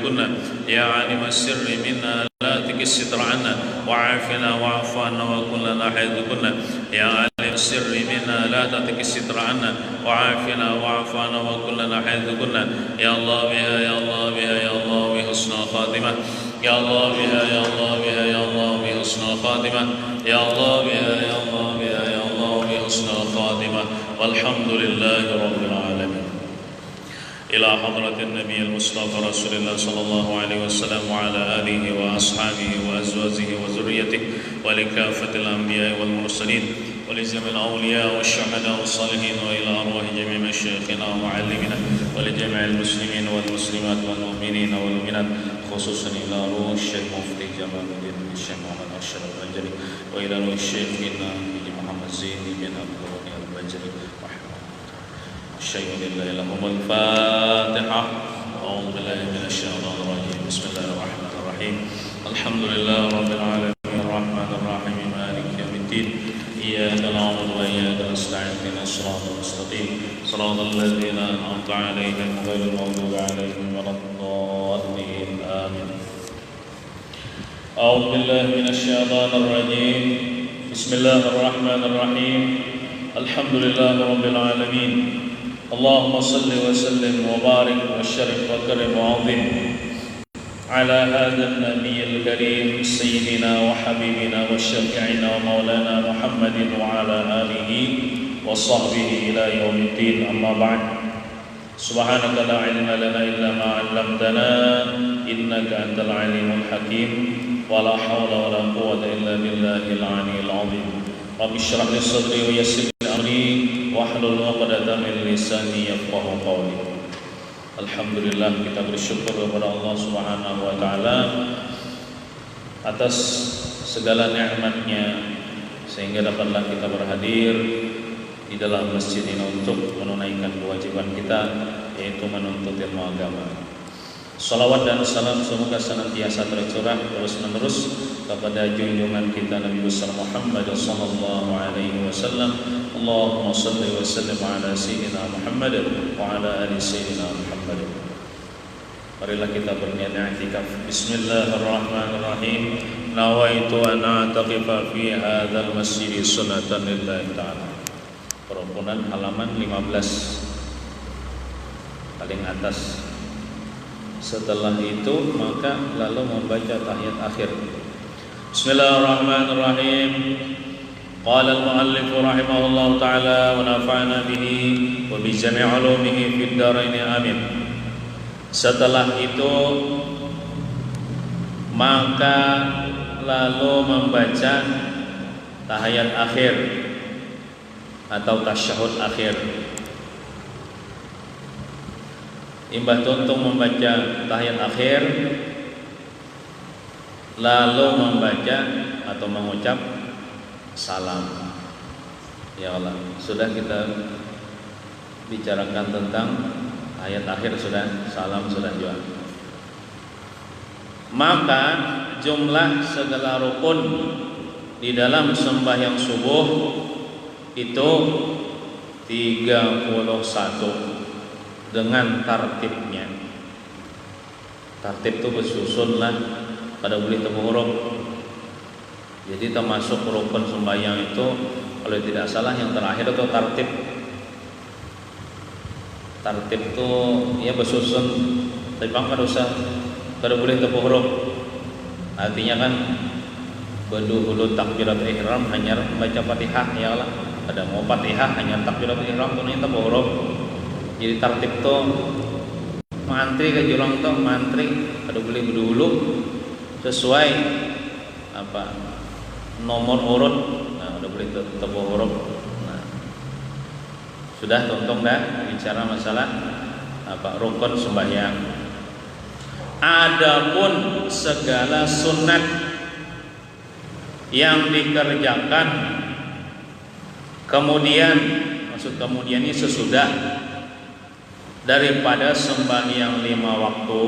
كنا يا عالم السر منا لا تكل الستر عنا وعافنا واعف عنا وكن لنا حيث كنا يا عالم السر منا لا تكل الستر عنا وعافنا واعف عنا وكن لنا حيث كنا يا الله بها يا الله بها يا الله بحسن الخاتمة يا الله بها يا الله بها يا الله بحسن الخاتمة يا الله بها يا الله بها يا الله بحسن الخاتمة والحمد لله رب العالمين. إلى حضرة النبي المصطفى رسول الله صلى الله عليه وسلم وعلى آله وأصحابه وأزواجه وذريته ولكافة الأنبياء والمرسلين ولجميع الأولياء والشهداء والصالحين وإلى أرواح جميع مشايخنا ومعلمنا ولجميع المسلمين والمسلمات والمؤمنين والمؤمنات خصوصا إلى روح الشيخ مفتي جمال الدين الشيخ محمد أشرف البجلي وإلى روح الشيخ محمد زين بن عبد الغني البجلي الشيخ لله لهم الفاتحة. أعوذ بالله من الشيطان الرجيم. بسم الله الرحمن الرحيم. الحمد لله رب العالمين الرحمن الرحيم مالك يوم الدين إياك نعبد وإياك نستعين اهدنا الصراط المستقيم صراط الذين أنعمت عليهم غير المغضوب عليهم ولا الضالين آمين. أعوذ بالله من الشيطان الرجيم. بسم الله الرحمن الرحيم. الحمد لله رب العالمين. اللهم صل وسلم وبارك وشرف وكرم وعظم على هذا النبي الكريم سيدنا وحبيبنا وشفيعنا ومولانا محمد وعلى آله وصحبه إلى يوم الدين. أما بعد سبحانك لا علم لنا إلا ما علمتنا إنك أنت العليم الحكيم ولا حول ولا قوة إلا بالله العلي العظيم. رب اشرح لي صدري ويسر لي أمري wahlul 'uqdatam min lisani yafqahu qawli. Alhamdulillah, kita bersyukur kepada Allah Subhanahu wa taala atas segala nikmat-Nya sehingga dapatlah kita berhadir di dalam masjid ini untuk menunaikan kewajiban kita, yaitu menuntut ilmu agama. Salawat dan salam semoga senantiasa tercurah terus-menerus kepada junjungan kita Nabi besar Muhammad sallallahu alaihi wasallam. Allahumma salli wa sallim ala sayyidina Muhammad wa ala ali sayyidina Muhammad. Marilah kita berniat i'tikaf. Bismillahirrahmanirrahim. Nawaitu an a'taqifa fi hadzal masjid sunnatan lillahi ta'ala. Perukunan halaman 15 paling atas. Setelah itu maka lalu membaca tahiyat akhir. Bismillahirrahmanirrahim. Qala al-muallif rahimahullahu ta'ala wa nafa'ana bihi wa bi jami' ulumihi fid dharain amin. Setelah itu maka lalu membaca tahiyat akhir atau tasyahud akhir. Imbah tuntung membaca tahiyat akhir lalu membaca atau mengucap salam. Ya Allah, sudah kita bicarakan tentang ayat akhir, sudah salam, sudah juga. Maka jumlah segala rukun di dalam sembahyang subuh itu 31 dengan tartibnya. Tartib itu bersusun lah pada boleh temu huruf. Jadi termasuk rukun sembahyang itu kalau tidak salah yang terakhir itu tartib. Tartib itu ya bersusun, tapi kada usah kada boleh temu huruf. Artinya kan berdulu takbirat ihram hanya membaca Fatihah, ya Allah. Ada mau Fatihah hanya takbirat ihram tuh temu huruf. Jadi tartib itu mantri ke jurang tuh mantri kada boleh berdulu sesuai apa nomor urut. Nah, udah boleh temu huruf. Nah, sudah tuntung dah bicara masalah apa rukun sembahyang. Adapun segala sunat yang dikerjakan kemudian, maksud kemudian ini sesudah daripada sembahyang 5 waktu,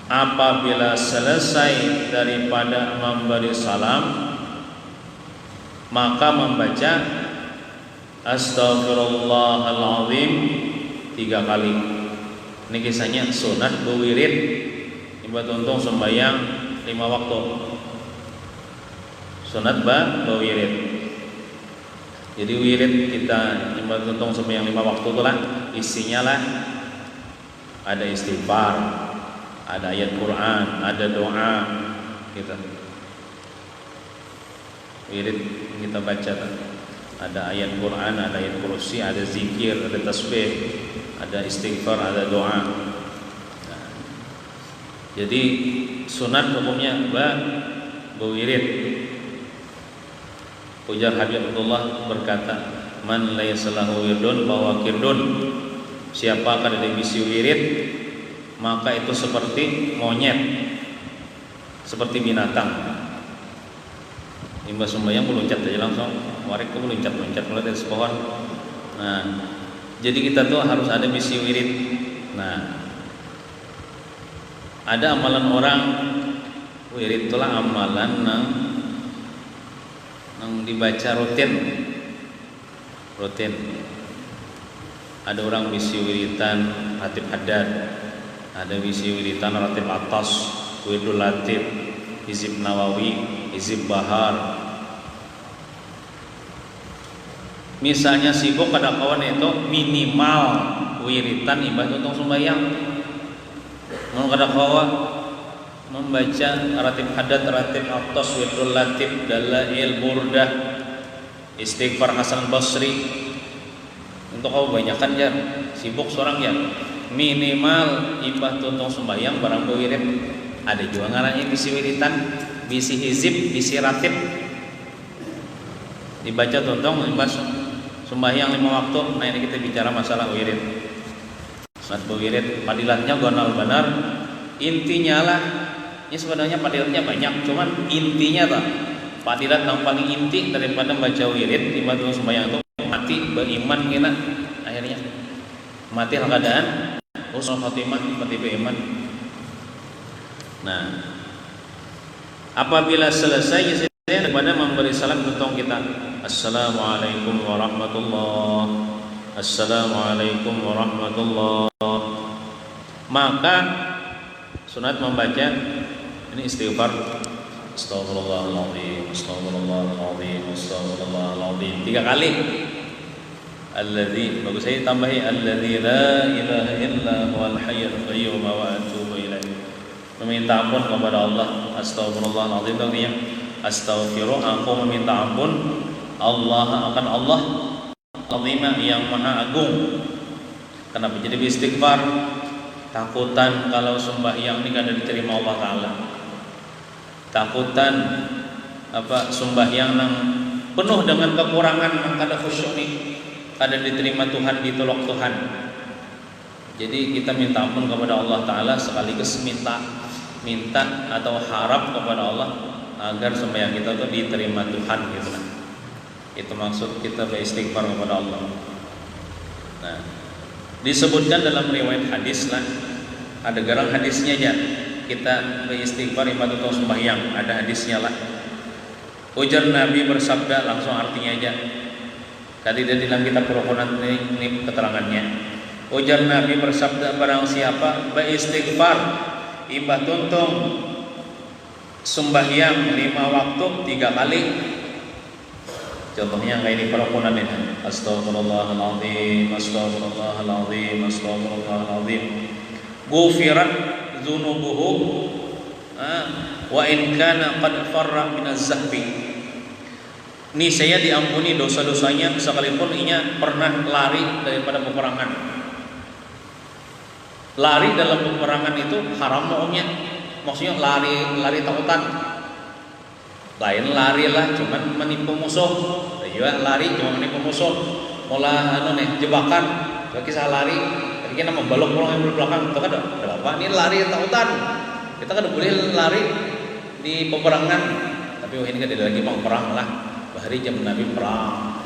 apabila selesai daripada memberi salam maka membaca Astaghfirullahaladzim 3 kali. Ini kisahnya sunat berwirid ibadah untung sembahyang 5 waktu. Sunat berwirid. Jadi wirid kita ibadah untung sembahyang 5 waktu itulah isinya lah ada istighfar, ada ayat Quran, ada doa gitu. Wirid kita baca ada ayat Quran, ada ayat kursi, ada zikir, ada tasbih, ada istighfar, ada doa. Nah, jadi sunat hukumnya berwirid. Ujar Habib Abdullah berkata, man laysa lahu wirdun bahwa kirdun. Siapa akan ada misi wirid, maka itu seperti monyet, seperti binatang. Imbas sembahyang meluncat aja langsung, warik itu meluncat mulai dari pohon. Nah, jadi kita tuh harus ada misi wirid. Nah, ada amalan orang wirid itulah amalan yang dibaca rutin. Ada orang misi wiritan ratib haddad, ada misi wiritan ratib atas, wiridul latib, hizib nawawi, hizib bahar. Misalnya sibuk pada kawan itu minimal wiritan ibadah untuk sembahyang. Mau kada kawan membaca ratib haddad, ratib atas, wiridul latib, dalail, burdah, istighfar Hasan Basri. Untuk kau banyakkan ya, sibuk seorang ya. Minimal ibadah untuk sembahyang barang berwirid. Ada juga ngarannya bisi wiritan, bisi hizib, bisi ratib. Dibaca tontong imbas sembahyang 5 waktu. Nah ini kita bicara masalah wirid. Sunat berwirid padilatnya gonal benar. Intinya lah, ini sebenarnya padilatnya banyak, cuman intinya tak padilat yang paling inti daripada baca wirid ibadah sembahyang itu mati beriman kita akhirnya mati dalam keadaan husnul khotimah, mati beriman. Nah, apabila selesai daripada memberi salam untuk kita, assalamualaikum warahmatullah, assalamualaikum warahmatullah, maka sunat membaca ini istighfar, astagfirullahaladzim, astagfirullahaladzim, astagfirullahaladzim 3 kali. Alladzi, bagus saya tambahi alladzi la ilaha illa huwal hayyul qayyum wa atubu ilaih. Meminta ampun kepada Allah, astagfirullahaladzim artinya astaghfiru, aku meminta ampun Allah akan Allah azimah yang maha agung. Kenapa jadi istighfar? Takutan kalau sembahyang ini kada diterima Allah Ta'ala. Takutan sembahyang yang penuh dengan kekurangan yang kada khusyuk nih, kada diterima Tuhan, ditolak Tuhan. Jadi kita minta ampun kepada Allah Ta'ala sekaligus minta atau harap kepada Allah agar sembahyang kita itu diterima Tuhan gitu kan. Itu maksud kita beristighfar kepada Allah. Nah, disebutkan dalam riwayat hadis lah, ada garang hadisnya aja. Kita beristighfar ibadah atau sembahyang, ada hadisnya lah. Ujar Nabi bersabda, langsung artinya aja. Tadi dalam kitab Rukunat ini keterangannya. Ujar Nabi bersabda, barang siapa beristighfar ibadah tuntung sembahyang 5 waktu 3 kali. Contohnya kayak ini Rukunat ini. Astagfirullahaladzim, astagfirullahaladzim, astagfirullahaladzim. Ghufirat dzunubuhu wa in kana qad farra min az-zahbi. Ini saya diampuni dosa-dosanya sekalipun ia pernah lari daripada peperangan. Lari dalam peperangan itu haram maunya. Maksudnya lari takutan. Lain lari lah cuman menipu musuh. Ya lari cuma menipu musuh. Mola jebakan. Bagi saya lari, kita membalok pulang yang belakang. Itu kan ada apa? Ini lari takutan. Kita kan boleh lari di peperangan. Tapi ini kan tidak lagi perang lah. Bahari jam Nabi perang.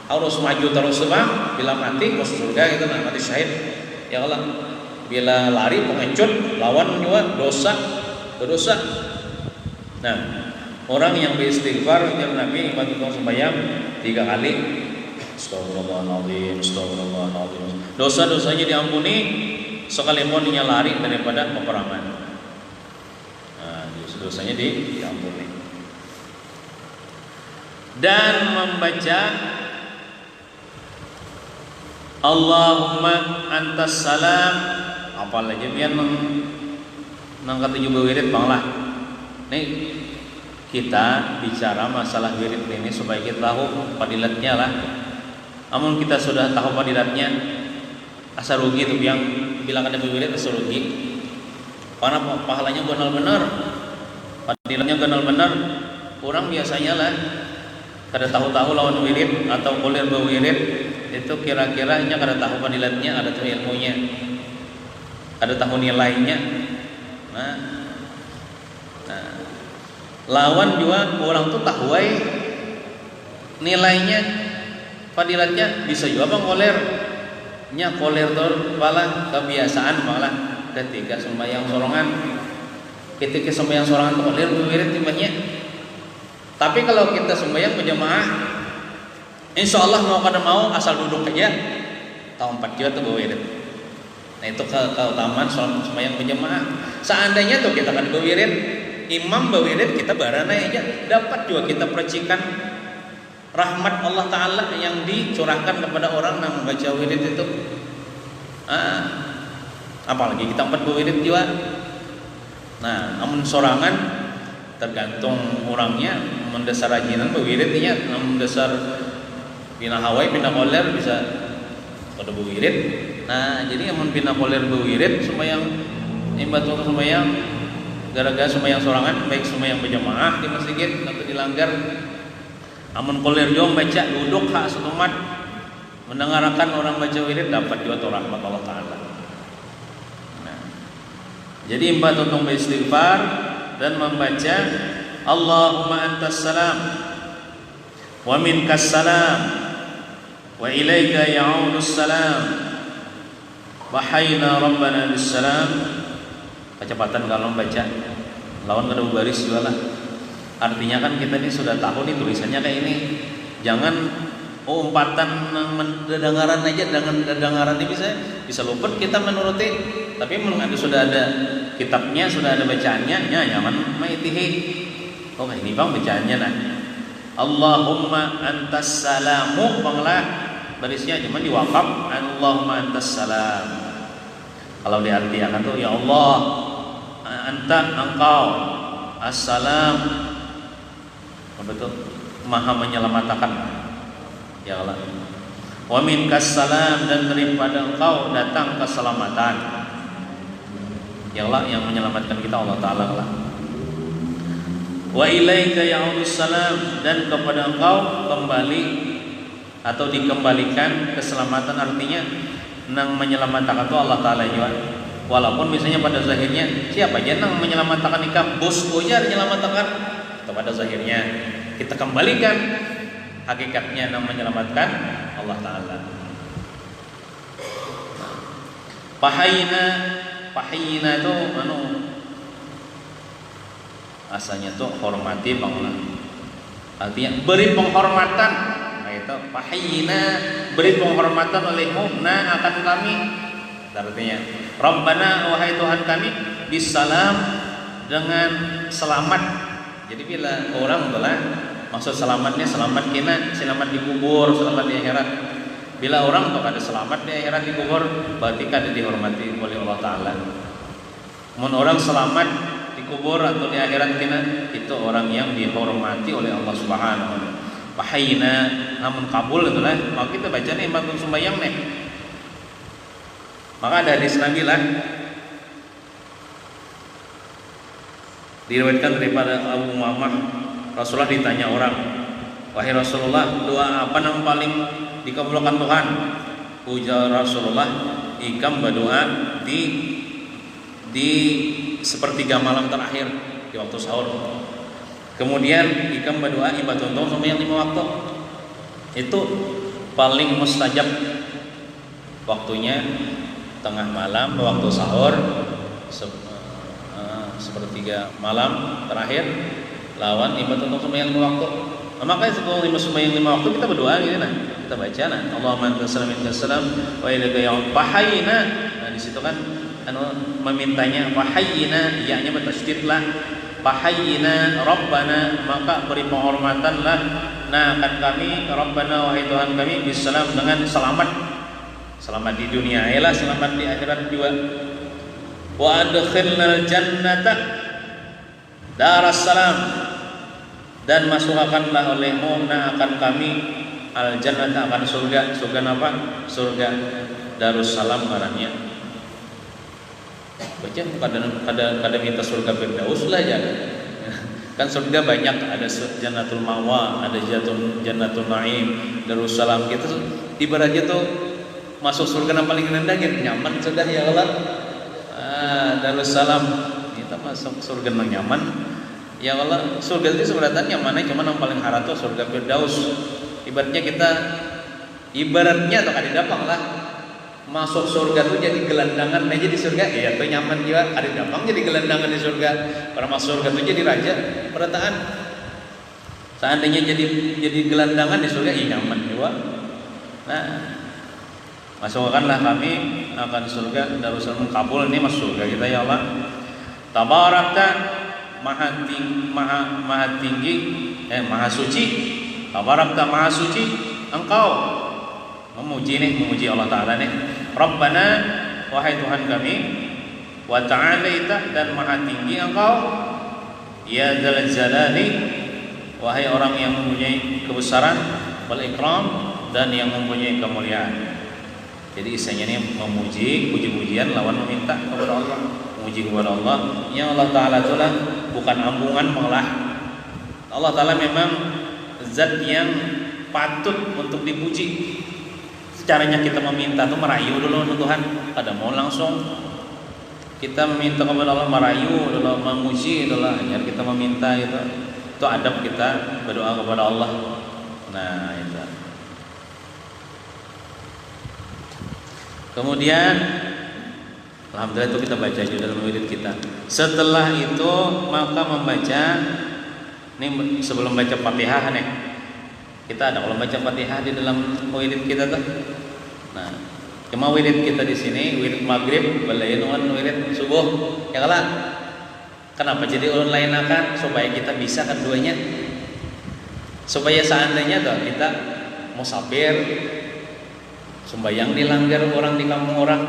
Harus maju terus bang. Bila mati masuk surga gitu, mati syahid. Ya Allah. Bila lari pengecut, lawan juga berdosa. Nah, orang yang beristighfar jam Nabi ibadah sembahyang 3 kali. Astagfirullahaladzim, astagfirullahaladzim. Dosa-dosanya diampuni sekalipun ia lari daripada peperangan. Nah, dosanya diampuni. Dan membaca Allahumma antas salam, apalagi biar nangkat 7 wirid banglah. Nih kita bicara masalah wirid ini supaya kita tahu fadilatnya lah. Namun kita sudah tahu fadilatnya, asa rugi itu yang bilang ada wirid asa rugi. Karena pahalanya benar-benar, fadilatnya benar-benar. Orang biasanya lah kada tahu-tahu lawan wirid atau kuliah berwirid itu kira-kira nya kada tahu fadilatnya, ada tahu ilmunya, ada tahu nilainya. Nah, lawan juga orang tuh tahu nilainya, fadilatnya, bisa juga bang koler tuh malah kebiasaan malah ketika sembahyang sorangan tuh koler berwirid timahnya. Tapi kalau kita sembahyang berjamaah, insya Allah mau kada mau asal duduk aja tahun 4 juga tuh berwirid. Nah itu keutamaan sembahyang berjamaah. Seandainya tuh kita kan berwirid, imam berwirid kita barana aja, dapat juga kita percikan rahmat Allah Ta'ala yang dicurahkan kepada orang yang membaca wirid itu. Apalagi kita 4 berwirid juga. Nah namun sorangan tergantung orangnya, mendasar rajinan berwiridnya, mendasar pina hawai pina koler bisa pada berwirid. Nah jadi yang pina koler berwirid sembahyang imbatul sembahyang gara-gara sembahyang sorangan, baik sembahyang berjamaah di masjid atau dilanggar, amun koler jom baca duduk hak setumat mendengarkan orang baca wirid dapat juga rahmat Allah Ta'ala. Nah, jadi imbat untuk beristighfar dan membaca Allahumma antas salam wa minkas salam wa ilaika ya'udus salam wa hayna rabbana bis salam. Kecepatan kalau membaca lawan kada baris juga lah. Artinya kan kita ini sudah tahu nih tulisannya kayak ini. Jangan umpatan dengaran aja, dengan dengaran ini bisa luput kita menuruti. Tapi memang sudah ada kitabnya, sudah ada bacaannya, ya jangan maitihi. Oh ini bang bacaannya nah. Allahumma antas salamu banglah barisnya cuma diwakaf Allahumma antas salam. Kalau diartikan tuh ya Allah anta engkau assalam, betul maha menyelamatkan ya Allah. Wa minkas salam, dan daripada engkau datang keselamatan. Ya Allah yang menyelamatkan kita Allah Ta'ala lah. Wa ilaika ya'udus salam, dan kepada engkau kembali atau dikembalikan keselamatan, artinya nang menyelamatkan itu Allah Ta'ala juga. Walaupun misalnya pada zahirnya siapa aja nang menyelamatkan ikam, bos aja menyelamatkan, atau pada zahirnya kita kembalikan, hakikatnya nang menyelamatkan Allah Ta'ala. Pahayina itu asalnya tuh hormati banglah. Artinya beri penghormatan. Nah itu pahayina, beri penghormatan olehmu na akan kami. Artinya Rabbana wahai Tuhan kami bisalam, dengan selamat. Jadi bila orang telah maksud selamatnya selamat kena, selamat di kubur, selamat di akhirat. Bila orang tuh ada selamat di akhirat di kubur, berarti kada dihormati oleh Allah Ta'ala. Mun orang selamat di kubur atau di akhirat kena, itu orang yang dihormati oleh Allah Subhanahu wa Ta'ala. Pahayina, namun kabul itulah. Maka kita baca nih bangun sembahyang nih. Maka ada hadis Nabi lah, diriwayatkan daripada Abu Muhammad, Rasulullah ditanya orang, wahai Rasulullah, doa apa yang paling dikabulkan Tuhan? Ujar Rasulullah, ikam berdoa di sepertiga malam terakhir di waktu sahur. Kemudian ikam berdoa ibadah sampai yang 5 waktu. Itu paling mustajab waktunya tengah malam, waktu sahur, sepertiga malam terakhir, lawan ibadah sampai yang 5 waktu. Makanya sebelum sembahyang 5 waktu kita berdoa gitu nah. Kita baca nah, Allahumma antas salam minkas salam wa ilaika ya'ud. Pahayina, nah di situ kan memintanya fahayyina, ya-nya bertasydid lah. Fahayyina Rabbana, maka beri penghormatanlah akan kami Rabbana, wahai Tuhan kami, bisalam, dengan selamat. Selamat di dunia, ialah selamat di akhirat juga. Wa adkhilnal jannata daras salam, dan masukkanlah olehmu akan kami al jannata, akan surga. Surga apa? Surga Darussalam ngarannya. Baca kada minta surga Firdaus lah ya. Kan surga banyak, ada Jannatul Mawa, ada Jannatul Naim, Darussalam gitu. Ibaratnya tuh masuk surga yang paling rendah gitu, nyaman sudah ya Allah. Darussalam kita masuk surga yang nyaman. Ya Allah, surga itu sebenarnya nyamannya cuma yang paling haram tuh surga Firdaus. Ibaratnya atau kada dapang lah. Masuk surga tuh jadi gelandangan aja di surga, ya tuh nyaman juga. Kada dapang jadi gelandangan di surga. Orang masuk surga tuh jadi raja. Perkataan seandainya jadi gelandangan di surga, ya nyaman juga. Nah, masukkanlah kami akan surga Darussalam. Kabul ini masuk surga kita ya Allah. Tabarakta, maha tinggi, maha suci. Tabarakta, maha suci engkau. Memuji Allah Ta'ala nih. Rabbana, wahai Tuhan kami, wa ta'alaita, dan maha tinggi engkau, ya dzal jalali, wahai orang yang mempunyai kebesaran, wal ikram, dan yang mempunyai kemuliaan. Jadi isinya ini memuji, puji-pujian lawan meminta kepada Allah. Memuji kepada Allah, yang Allah Ta'ala itulah bukan ambungan malah. Allah Ta'ala memang zat yang patut untuk dipuji. Caranya kita meminta tuh merayu dulu Tuhan, kada mau langsung kita meminta kepada Allah, merayu dulu, memuji dulu, agar kita meminta itu adab kita berdoa kepada Allah. Nah itu. Kemudian alhamdulillah itu kita baca juga dalam wirid kita. Setelah itu maka membaca ini sebelum baca Fatihah nih. Kita ada kalau baca Fatihah di dalam wirid kita tuh. Nah, cuma wirid kita di sini wirid maghrib, balain wirid subuh. Ya kalah. Kenapa jadi online akan supaya kita bisa keduanya? Supaya seandainya tuh kita mau musafir, sembahyang dilanggar orang di kampung orang,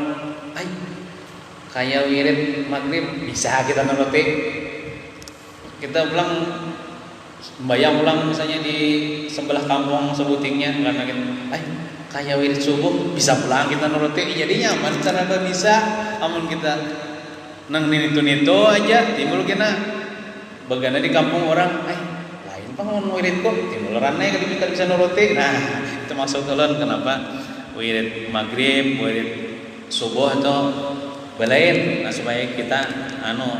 kayak wirid maghrib bisa kita nuruti. Kita pulang sembahyang ulang misalnya di sebelah kampung sebutingnya, karena kita kayak wirid subuh bisa pulang kita nuruti, jadi nyaman cara bisa. Amun kita nang nitu aja timbul kena bagana di kampung orang, lain pangun wirid kok timbul ranai kalau kita bisa nuruti. Nah itu maksud ulun kenapa wirid maghrib, wirid subuh atau belain, nah supaya kita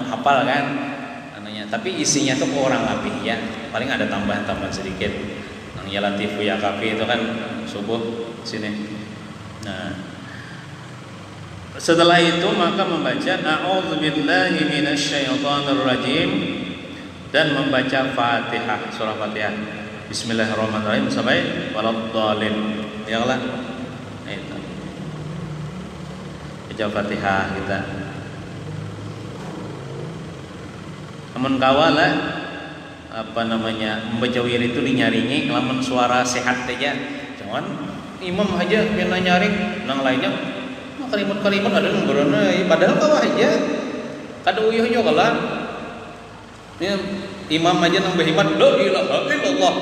hafal kan anunya. Tapi isinya tuh kurang lebih ya, paling ada tambahan-tambahan sedikit. Yang ya latifu ya kafi itu kan subuh sini. Nah, setelah itu maka membaca a'udzubillahi minasyaitonirrajim dan membaca Fatihah, surah Fatihah. Bismillahirrahmanirrahim sampai waladdallin. Ya Allah. Itu. Baca Fatihah kita. Namun kawalah membaca wirid itu dinyaringi lamun suara sehat aja. Jangan imam aja yang nyaring, nang lainnya kalimat-kalimat ada nomornya, padahal kawah aja. Kada uyuh-uyuh kalah. Ini imam aja nang berhimmat la ilaha illallah.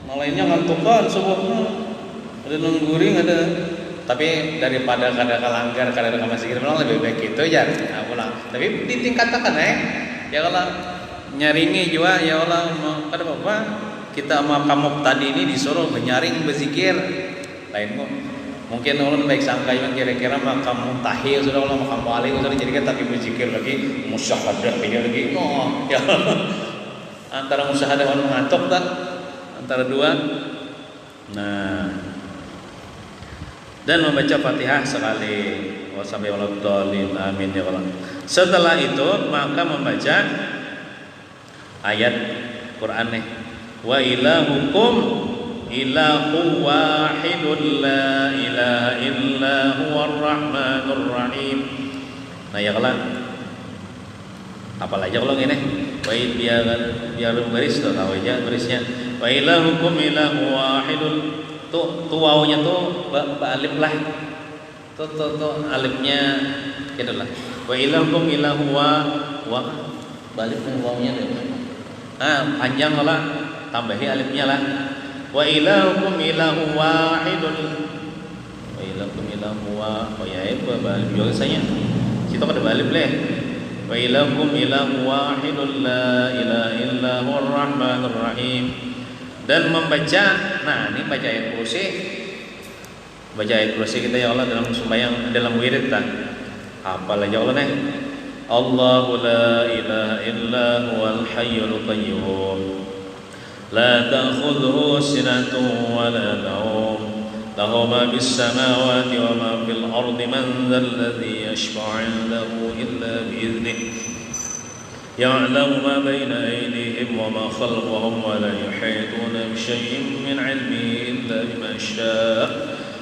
Nang lainnya ngantukan subuhnya. Ada nungguring ada. Tapi daripada kada kalanggar, kada masih kira memang lebih baik itu aja. Nah, pulang. Tapi ditingkatkan ya kalau nyaringi juga ya Allah, kada apa-apa. Kita sama kamu tadi ini disuruh menyaring berzikir. Lain kok. Mungkin ulun baik sangka yang kira-kira makam tahiyya sudah Allah, makam wali sudah dijadikan tapi berzikir lagi, musyahadah lagi. Ya. Antara musyahadah dan mengantuk tak? Antara dua. Nah, dan membaca Fatihah sekali sampai waladdallin, amin ya Allah. Setelah itu maka membaca ayat Quran nih, wa ilahukum ilahu wahidun la ilaha illa huwar rahmanur rahim. Nah ya kalau apalagi kalau gini, baik biar baris tuh tahu aja barisnya. Wa ilahukum ilahu wahidun. Tuh wawunya tuh alif lah. Tuh alifnya gitu lah. Wa ilahukum ilahu wa balik ke wawunya deh. Panjang lah, tambahi alifnya lah. Wa ilahukum ilahu wahidun. Wa ilahukum ilahu wa ya itu balik biasanya. Situ ada balik leh. Wa ilahukum ilahu wahidun la ilaha illa huwar rahmanur rahim. Dan membaca, nah ini baca ayat kursi. Baca ayat kursi kita ya Allah dalam sembahyang, dalam wirid tak. Apalah ya Allah nih. Allahu la ilaha illa huwal hayyul qayyum. La ta'khudhuhu sinatun wa la nawm. Lahu ma bis samawati wa ma fil ardi man dhal ladzi yashfa'u 'indahu illa bi idhnihi. يعلم ما بين أيديهم وما خلفهم ولا يحيطون بشيء من علمه إلا بما شاء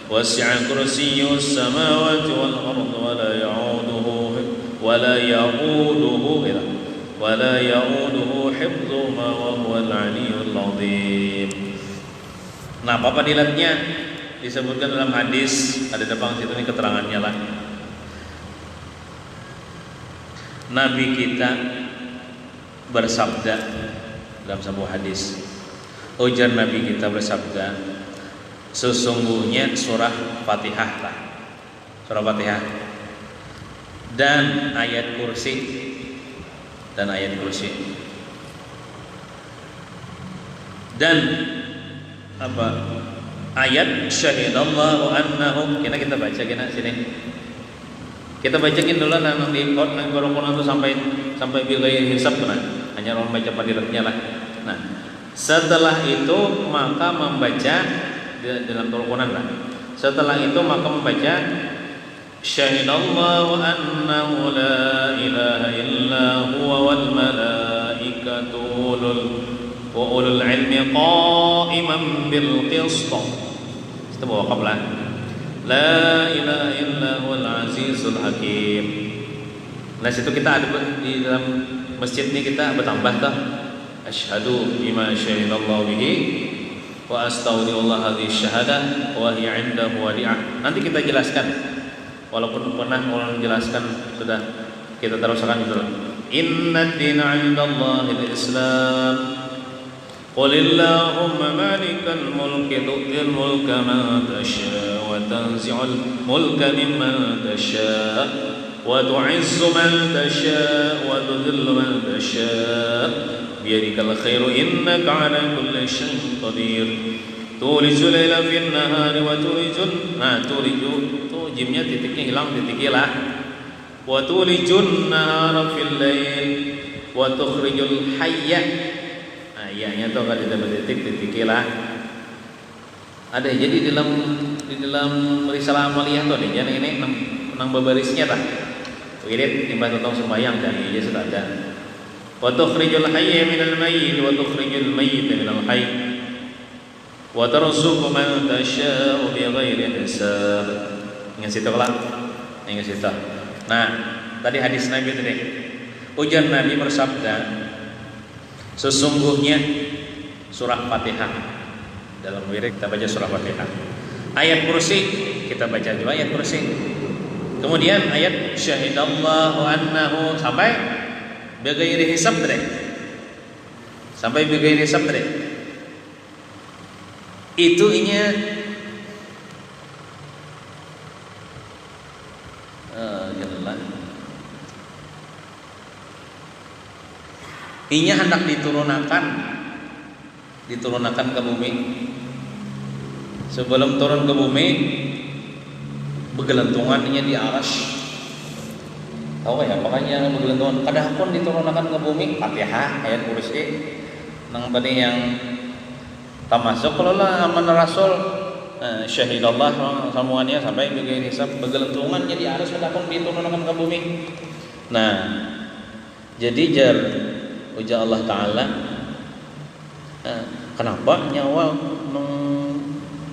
وسع كرسيه السماوات والأرض ولا يؤوده حفظهما وهو العلي العظيم. Nah, apa padilatnya disebutkan dalam hadis, ada depan situ ini keterangannya lah. Nabi kita bersabda dalam sebuah hadis, ujar Nabi kita bersabda, sesungguhnya surah Fatihah lah, surah Fatihah dan ayat kursi dan apa ayat syahidallahu annahum. Kita baca sini. Kita bacakin dulu nanti Quran itu sampai bilai hisab kan. Hanya orang baca padilatnya lah. Nah, setelah itu maka membaca dalam Quran lah. Setelah itu maka membaca syahidallahu annahu la ilaha illa huwa wal malaikatu wa ulul ilmi qa'iman bil qist. Itu bawa qablah. La ilaha illa huwal azizul hakim. Nah situ kita ada di dalam masjid ini kita bertambah tuh asyhadu bima syahidallahu bihi wa astaghfirullah hadhihi syahadah wa hiya 'indahu wadi'ah. Nanti kita jelaskan walaupun pernah orang jelaskan sudah kita teruskan dulu. Inna ad-dina 'indallahi al-islam. قل اللهم مالك الملك تؤتي الملك من تشاء وتنزع الملك ممن تشاء وتعز من تشاء وتذل من تشاء بيدك الخير إنك على كل شيء قدير تولج الليل في النهار jimnya titiknya hilang titiknya lah وتولج النهار في الليل وتخرج الحي. Iyanya tuh kalau dapat titik lah. Ada jadi di dalam risalah amaliyah tuh nih, jangan ini nang babarisnya tak. Wirid timbang tentang sembahyang dan iya sudah ada. Wa tukhrijul hayya minal mayyit wa tukhrijul mayyita minal hayy. Wa tarzuqu man tasha'u bighairi hisab. Ingat situ lah. Ingat situ. Nah, tadi hadis Nabi tadi. Ujar Nabi bersabda, sesungguhnya surah Fatihah dalam wirid kita baca surah Fatihah. Ayat kursi kita baca juga ayat kursi. Kemudian ayat syahidallahu annahu sampai bighairi hisab tadi. Sampai bighairi hisab tadi. Itu inya hendak diturunkan ke bumi. Sebelum turun ke bumi begelantungannya di aras. Tahu ya makanya begelantungan kadang-kadang diturunkan ke bumi Fatihah ayat kursi nang tadi yang termasuk kalau lah aman Rasul syahidallah semuanya sampai begini hisab begelantungannya di aras kadang-kadang diturunkan ke bumi. Nah, jadi ujar Allah Ta'ala kenapa nyawa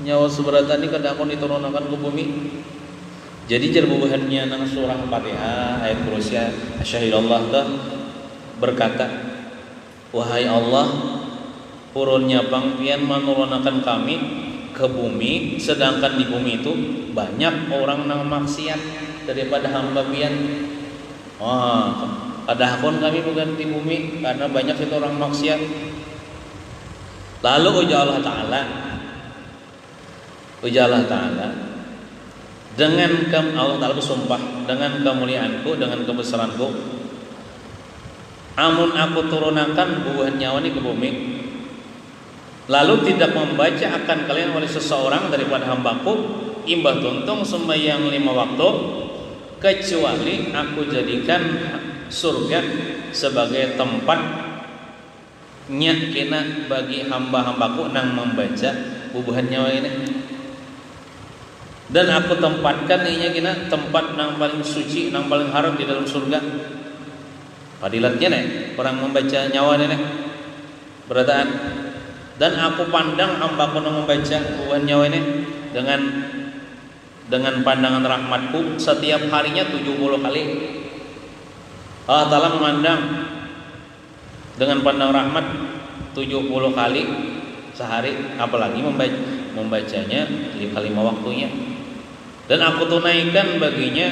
nyawa seberatan ini kada akan diturunkan ke bumi. Jadi jerbuhannya nang surah Fatihah ayat kursia asyhadallah dah berkata, wahai Allah, purunnya pangpian menurunkan kami ke bumi, sedangkan di bumi itu banyak orang nang maksiat daripada hamba pian. Padahal kami bukan di bumi karena banyak itu orang maksiat. Lalu ujar Allah Ta'ala, dengan Allah Ta'ala bersumpah dengan kemuliaanku, dengan kebesaranku, amun aku turunkan buah nyawa ini ke bumi, lalu tidak membaca akan kalian oleh seseorang daripada hambaku imbah tuntung sembahyang 5 waktu, kecuali aku jadikan surga sebagai tempatnya kena bagi hamba-hambaku nang membaca bubuhan nyawa ini. Dan aku tempatkan inya kena tempat nang paling suci, nang paling haram di dalam surga. Padilatnya nih orang membaca nyawa ini berataan. Dan aku pandang hambaku nang membaca bubuhan nyawa ini dengan pandangan rahmatku setiap harinya 70 kali. Allah Ta'ala memandang dengan pandang rahmat 70 kali sehari, apalagi membacanya 5 waktunya. Dan aku tunaikan baginya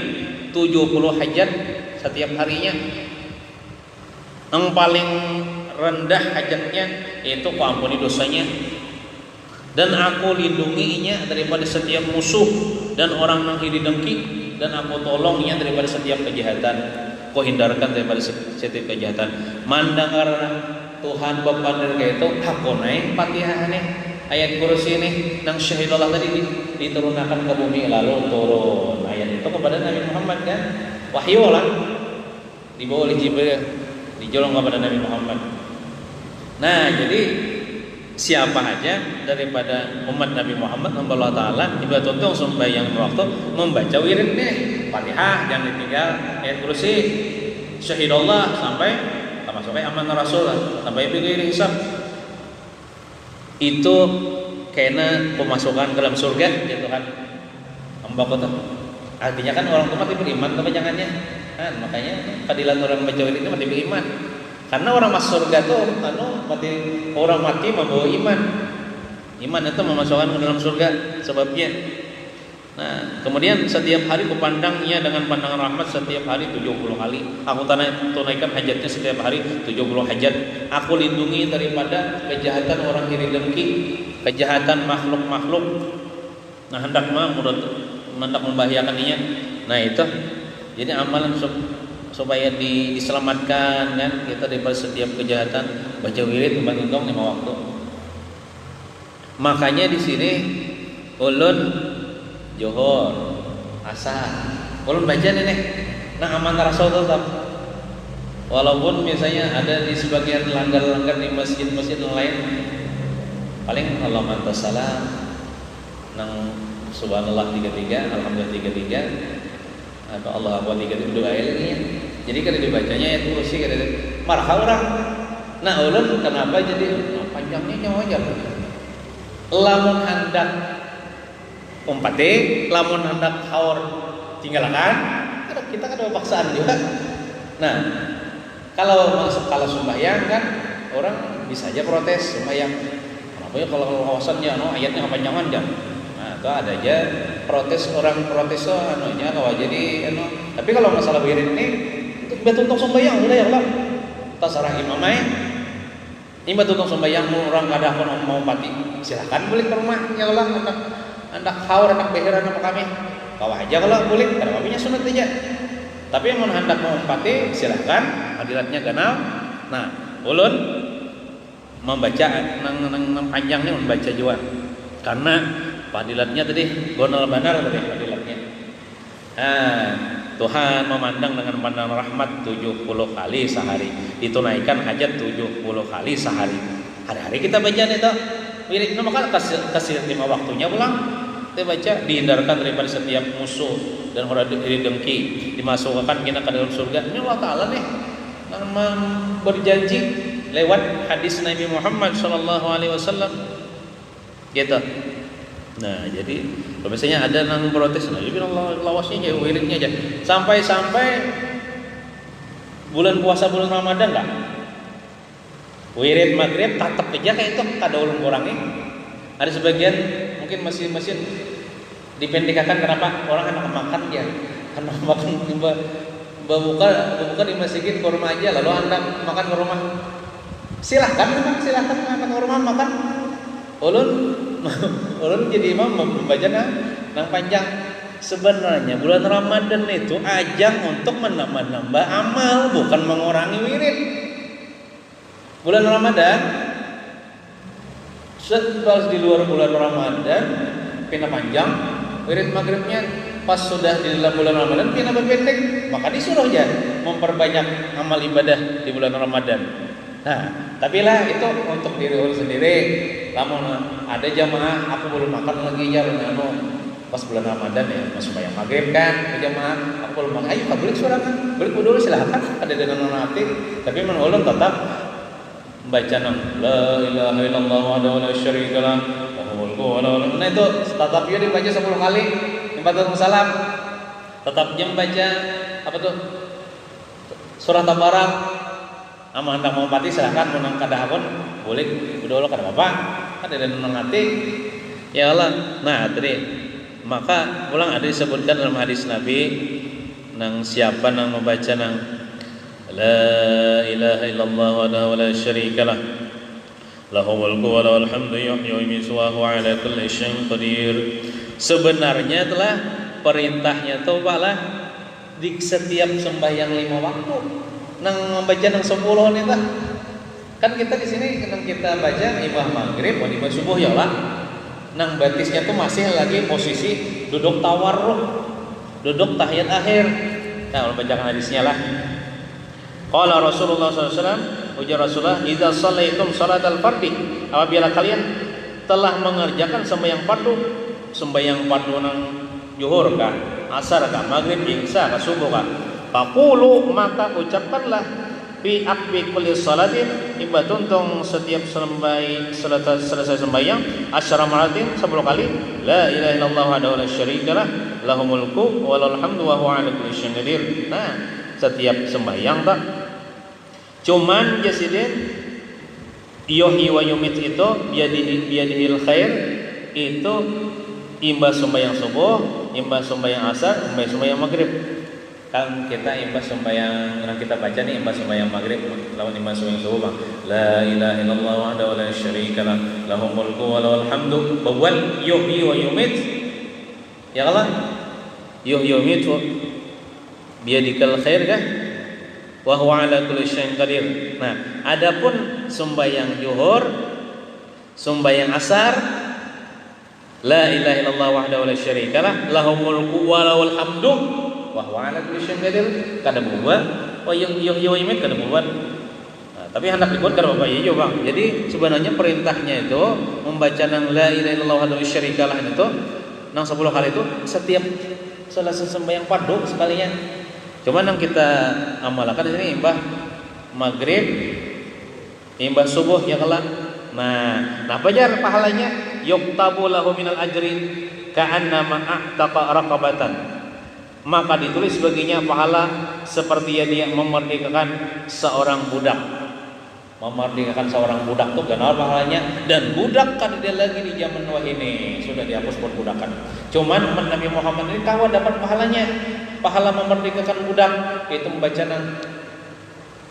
70 hajat setiap harinya. Yang paling rendah hajatnya yaitu ku ampuni dosanya, dan aku lindunginya daripada setiap musuh dan orang nang hiri dengki, dan aku tolongnya daripada setiap kejahatan, ku hindarkan daripada setiap kejahatan. Mandangar Tuhan Bapa dari itu aku naik Fatihah nih ayat kursi ini nang syahidullah tadi diturunkan ke bumi, lalu turun ayat itu kepada Nabi Muhammad kan, wahyu lah dibawa oleh Jibril, dijolong kepada Nabi Muhammad. Nah, jadi siapa aja daripada umat Nabi Muhammad Allah Ta'ala ibadah tuntung sembahyang waktu membaca wirid nih Fatihah, jangan ditinggal ayat kursi syahidullah sampai amanah Rasul sampai bighairi hisab, itu kena pemasukan ke dalam surga ya Tuhan hamba kota. Artinya kan orang tua mati beriman kepanjangannya kan, makanya keadilan orang baca itu mati beriman, karena orang masuk surga tuh orang mati membawa iman itu memasukkan ke dalam surga sebabnya. Nah, kemudian setiap hari kupandangnya dengan pandangan rahmat setiap hari 70 kali. Aku tunaikan hajatnya setiap hari 70 hajat. Aku lindungi daripada kejahatan orang iri dengki, kejahatan makhluk-makhluk nah hendak membahayakan dia. Nah, itu jadi amalan supaya diselamatkan kan kita daripada setiap kejahatan, baca wirid membantu 5 waktu. Makanya di sini ulun Johor, asar, ulun baca nih, nah amanah Rasul tetap. Walaupun misalnya ada di sebagian langgar-langgar di masjid-masjid lain, paling Allahumma anta salam, nang subhanallah 33, alhamdulillah 33, apa Allah akbar 33 doa ini. Jadi kada dibacanya ayat kursi kada marha orang. Nah, ulun kenapa jadi panjangnya nyawa aja. Lamun hendak umpati, lamun hendak haur tinggalkan, kita kan ada paksaan juga. Nah, kalau sembahyang kan orang bisa aja protes sembahyang. Kenapa ya kalau kawasannya ayatnya kepanjangan kan? Nah, itu ada aja protes orang protes anunya kalau jadi Tapi kalau masalah wirid ini itu betul untuk sembahyang udah ya Allah. Terserah imamnya. Ini betul untuk sembahyang orang kada mau pati. Silakan balik ke rumah ya Allah hendak haur, hendak behir, hendak kami kau aja kalau boleh, karena kaminya sunat aja. Tapi yang hendak mau empati silahkan, hadiratnya ganal. Nah, ulun membaca nang panjangnya membaca juga, karena padilatnya tadi gonal banar tadi padilatnya. Tuhan memandang dengan pandangan rahmat 70 kali sehari, ditunaikan hajat 70 kali sehari. Hari-hari kita baca itu wirid, maka kasih 5 waktunya pulang. Kita baca dihindarkan daripada setiap musuh dan orang iri dengki, dimasukkan kita ke dalam surga. Ini Allah Ta'ala nih berjanji lewat hadis Nabi Muhammad SAW gitu. Nah, jadi kalau misalnya ada nang protes, nah jadi lawasnya aja, wiridnya aja. Sampai bulan puasa bulan Ramadan enggak? Wirid maghrib tetap aja kayak itu kada ulun kurangnya. Ada sebagian mungkin masih dipendekakan, kenapa? Orang anak makan ya. Karena makan buka di masjid ke rumah aja, lalu Anda makan ke rumah. Silahkan anak ke rumah makan. Ulun jadi imam membaca nang panjang. Sebenarnya bulan Ramadan itu ajang untuk menambah amal, bukan mengurangi wirid. Bulan Ramadan setelah di luar bulan Ramadan pina panjang, wirid maghribnya pas sudah di dalam bulan Ramadan pina pendek, maka disuruh aja memperbanyak amal ibadah di bulan Ramadan. Nah, tapi lah itu untuk diri ulun sendiri. Namun ada jamaah aku belum makan lagi ya pas bulan Ramadan ya, pas sembahyang maghrib kan jamaah aku belum makan. Ayo boleh sorangan, boleh dulu silahkan ada dengan nanti. Tapi ulun tetap baca la ilaha illallah wahdahu la syarika lah lahul mulku wa lahul hamdu. Nah itu tetap dia dibaca 10 kali, 40 salam. Tetap jam baca apa tuh? Surah Tabarak. Amal hendak mau mati silahkan, menang kada pun boleh dulu kada apa-apa. Ada dan menangati. Ya Allah. Nah, tadi maka ulang ada disebutkan dalam hadis Nabi nang siapa nang membaca nang la ilaha illallah wa la syarika lah lahul mulku wa lahul hamdu yuhyi wa yumiitu wa huwa ala kulli syai'in qadir. Sebenarnya telah perintahnya itu lah di setiap sembahyang 5 waktu nang membaca nang 10 nih tah. Kan kita di sini nang kita baca imam maghrib, imam subuh ya lah. Nang batisnya tuh masih lagi posisi duduk tawarruk, duduk tahiyat akhir. Nah, bacakan hadisnya lah. Qala Rasulullah SAW, ujar Rasulullah, "Idza shallaitum salatal fardhi," apabila kalian telah mengerjakan sembahyang fardu, sembahyang fardu nang zuhur kah, asar kah, maghrib, isya kah, subuh kah, faqulu, maka ucapkanlah fi aqbi kulli salatin, imba tuntung setiap selesai sembahyang asyara maratin 10 kali, la ilaha illallah wahdahu la syarika lah lahul mulku wa lahul hamdu wa huwa ala kulli syai'in qadir. Nah, setiap sembahyang tak cuman jasidin yuhyi wa yumit itu biadihil khair itu imba sembahyang subuh, imba sembahyang asar, imba sembahyang maghrib. Kan kita imbas sembahyang yang kita baca nih imbas sembahyang maghrib lawan imbas sembahyang subuh bang. La ilaha illallah wahdahu la syarika lah lahul mulku wa lahul hamdu bawal yuhyi wa yumit. Ya Allah, yuhyi wa yumit biadikal khair kah? Wa huwa ala kulli syai'in qadir. Nah, adapun sembahyang zuhur, sembahyang asar, la ilaha illallah wahdahu la syarika lah lahul mulku wa lahul hamdu wa huwa ala kulli syai'in qadir, kada berubah. Oh yang imit kada berubah. Nah, tapi hendak dibuat kada apa ya Bang. Jadi sebenarnya perintahnya itu membaca nang la ilaha illallah wahdahu la syarika lah itu nang 10 kali itu setiap selesai sembahyang fardu sekalinya. Cuma nang kita amalkan di sini imbah maghrib, imbah subuh ya kelak. Nah, apa aja pahalanya? Yuktabu lahu minal ajri ka'annama a'taqa raqabatan. Maka ditulis baginya pahala seperti dia memerdekakan seorang budak. Memerdekakan seorang budak tuh kenal pahalanya, dan budak kan dia lagi di zaman wah ini sudah dihapus perbudakan. Cuman Nabi Muhammad ini tahu dapat pahalanya. Pahala memerdekakan budak yaitu membaca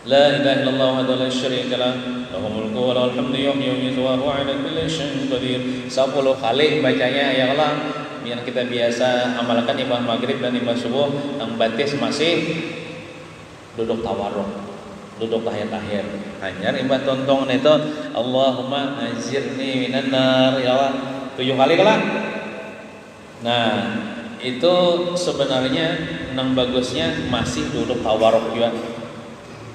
la ilaha illallah wahdahu la syarika lah lahul mulku wa lahul hamdu yuhyi wa yumiitu wa huwa ala kulli syai'in qadir. 10 kali bacanya ya Allah. Yang kita biasa amalkan ibadah maghrib dan ibadah subuh, yang batis masih duduk tawarruk, duduk tahiyat-tahiyat. Hanya ibadah tontong itu Allahumma ajirni minan nar ya Allah 7 kali kelak. Nah, itu sebenarnya nang bagusnya masih duduk tawarruk juga.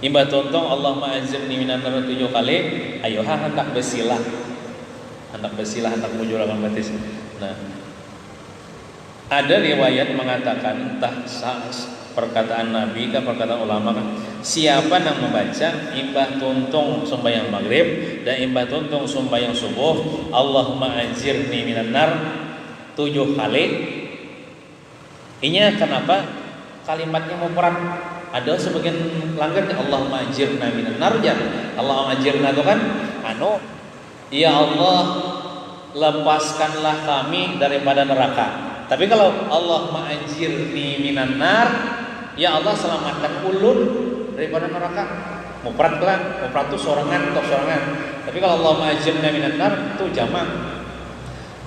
Ibadah tontong Allahumma ajirni minan nar 7 kali. Ayo hendak bersilah. Hendak mujurakan batis. Nah, ada riwayat mengatakan entah perkataan Nabi ke perkataan ulama kan, siapa yang membaca imbah tuntung sembahyang maghrib dan imbah tuntung sembahyang subuh Allahumma ajirni minan nar 7 kali. Inya kenapa kalimatnya mufrad? Ada sebagian langgar Allahumma ajirna minan nar. Allahumma ajirna itu kan ya Allah lepaskanlah kami daripada neraka. Tapi kalau Allahumma ajirni minan nar, ya Allah selamatkan ulun daripada neraka. Mufrad kan, mufrad itu sorangan. Tapi kalau Allahumma ajirna minan nar itu jamak.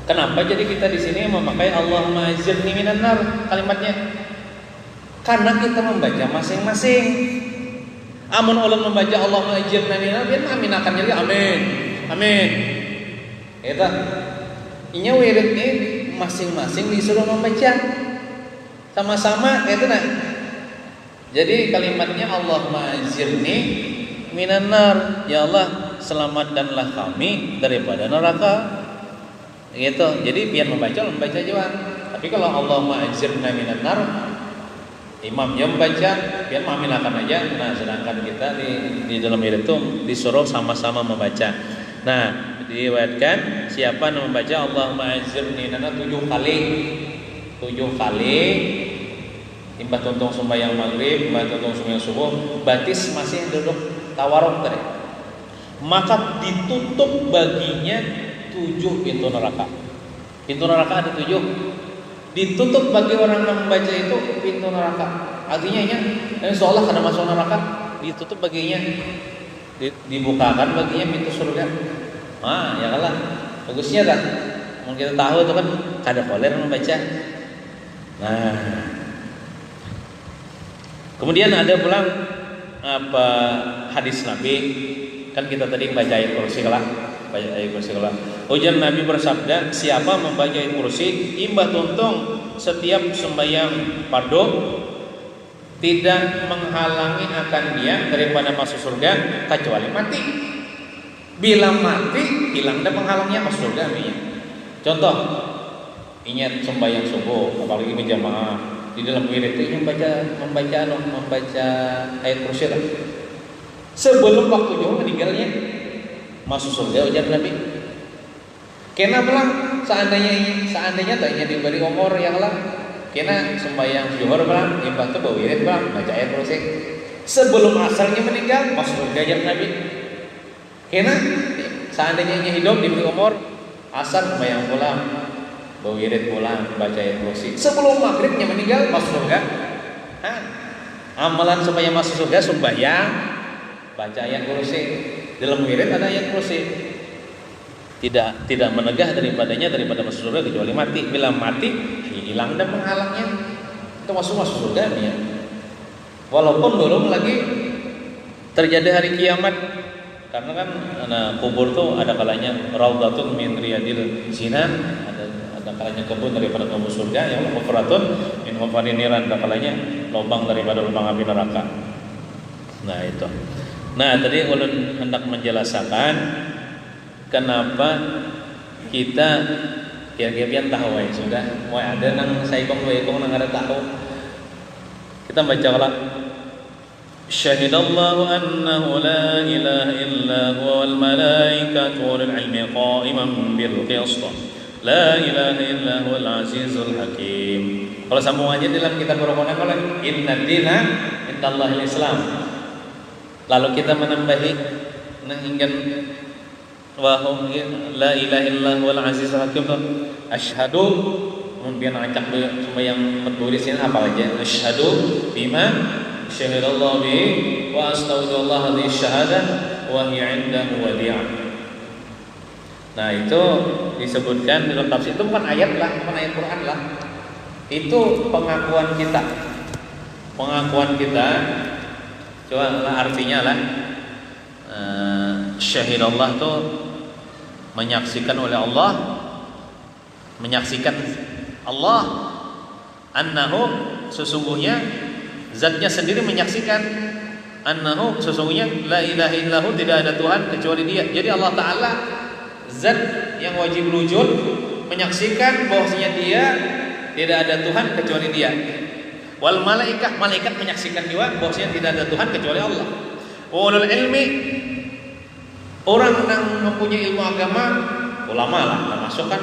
Kenapa jadi kita di sini memakai Allahumma ajirni minan nar kalimatnya? Karena kita membaca masing-masing. Amun ulun membaca Allahumma ajirna minan nar, amin akan jadi amin. Amin. Eta inya wirid ini masing-masing disuruh membaca sama-sama itu nah. Jadi kalimatnya Allahumma ajirni minan nar, ya Allah selamatkanlah kami daripada neraka. Gitu. Jadi biar membaca juga. Tapi kalau Allahumma ajirna minan nar, imamnya membaca, biar maminakan aja. Nah, sedangkan kita di dalam hidup itu disuruh sama-sama membaca. Nah, diriwayatkan siapa yang membaca Allahumma ajirni minan nar 7 kali. 7 kali. Imbah tuntung sembahyang maghrib, imbah tuntung sembahyang subuh, batis masih duduk tawaruk tadi. Maka ditutup baginya 7 pintu neraka. Pintu neraka ada 7. Ditutup bagi orang yang membaca itu pintu neraka. Artinya seolah kada masuk neraka, ditutup baginya. Dibukakan baginya pintu surga. Ya kalah. Bagusnya kan. Mungkin kita tahu itu kan kada boleh membaca. Nah. Kemudian ada pulang hadis Nabi. Kan kita tadi baca ayat kursi kalah. Ujar Nabi bersabda, siapa membaca ayat kursi imbah tuntung setiap sembahyang fardu tidak menghalangi akan dia daripada masuk surga kecuali mati. Bila mati hilang dah penghalangnya masuk surga. Contoh, ingat sembahyang subuh apalagi berjamaah di dalam wirid itu membaca ayat kursi lah. Sebelum waktu jauh meninggalnya masuk surga ujar Nabi. Kena pulang seandainya tanya diberi umur yang lah. Kena sembahyang zuhur pulang, imbah tu berwirid pulang baca ayat kursi. Sebelum asarnya meninggal masuk surga ujar Nabi. Kena seandainya hidup diberi umur asar sembahyang pulang, berwirid pulang baca ayat kursi. Sebelum maghribnya meninggal masuk surga. Amalan supaya masuk surga sembahyang baca ayat kursi. Dalam wirid ada ayat kursi. Tidak menegah daripada masuk surga kecuali mati. Bila mati hilang dan menghalangnya. Itu masuk surga ya. Walaupun belum lagi terjadi hari kiamat. Karena kan kubur tuh ada kalanya raudhatun min riyadil jinan, ada kalanya kebun daripada kebun surga, yang hufratun min hufarin niran, ada kalanya lubang daripada lubang api neraka. Nah itu. Nah tadi ulun hendak menjelaskan kenapa kita kira-kira tahu ya sudah mau ada nang saikong nang ada tahu. Kita baca kalau Syahidallahu annahu la ilaha illa huwa wal malaikatu wal ilmi qa'iman bil qist. La ilaha illa huwal azizul hakim. Kalau sambungannya dalam kitab Ar-Rahman kalau inna dina indallahil Islam. Lalu kita menambahi hingga wahum la ilaha illa huwal azizul hakim. Asyhadu mungkin acak yang tertulis ini apa aja? Asyhadu bima syahidallahu bi wa astaghfirullah hadhihi syahadah wa hiya 'indahu wadi'ah. Nah, itu disebutkan dalam tafsir itu bukan ayat lah, bukan ayat Quran lah. Itu pengakuan kita. Pengakuan kita coba lah artinya lah syahidallah itu menyaksikan oleh Allah, menyaksikan Allah annahu sesungguhnya zatnya sendiri menyaksikan annahu sesungguhnya la ilaha illahu tidak ada Tuhan kecuali Dia. Jadi Allah Ta'ala zat yang wajib wujud menyaksikan bahwasanya Dia tidak ada Tuhan kecuali Dia. Wal malaikat menyaksikan juga bahwasanya tidak ada Tuhan kecuali Allah. Ulul ilmi orang yang mempunyai ilmu agama, ulama lah termasuk kan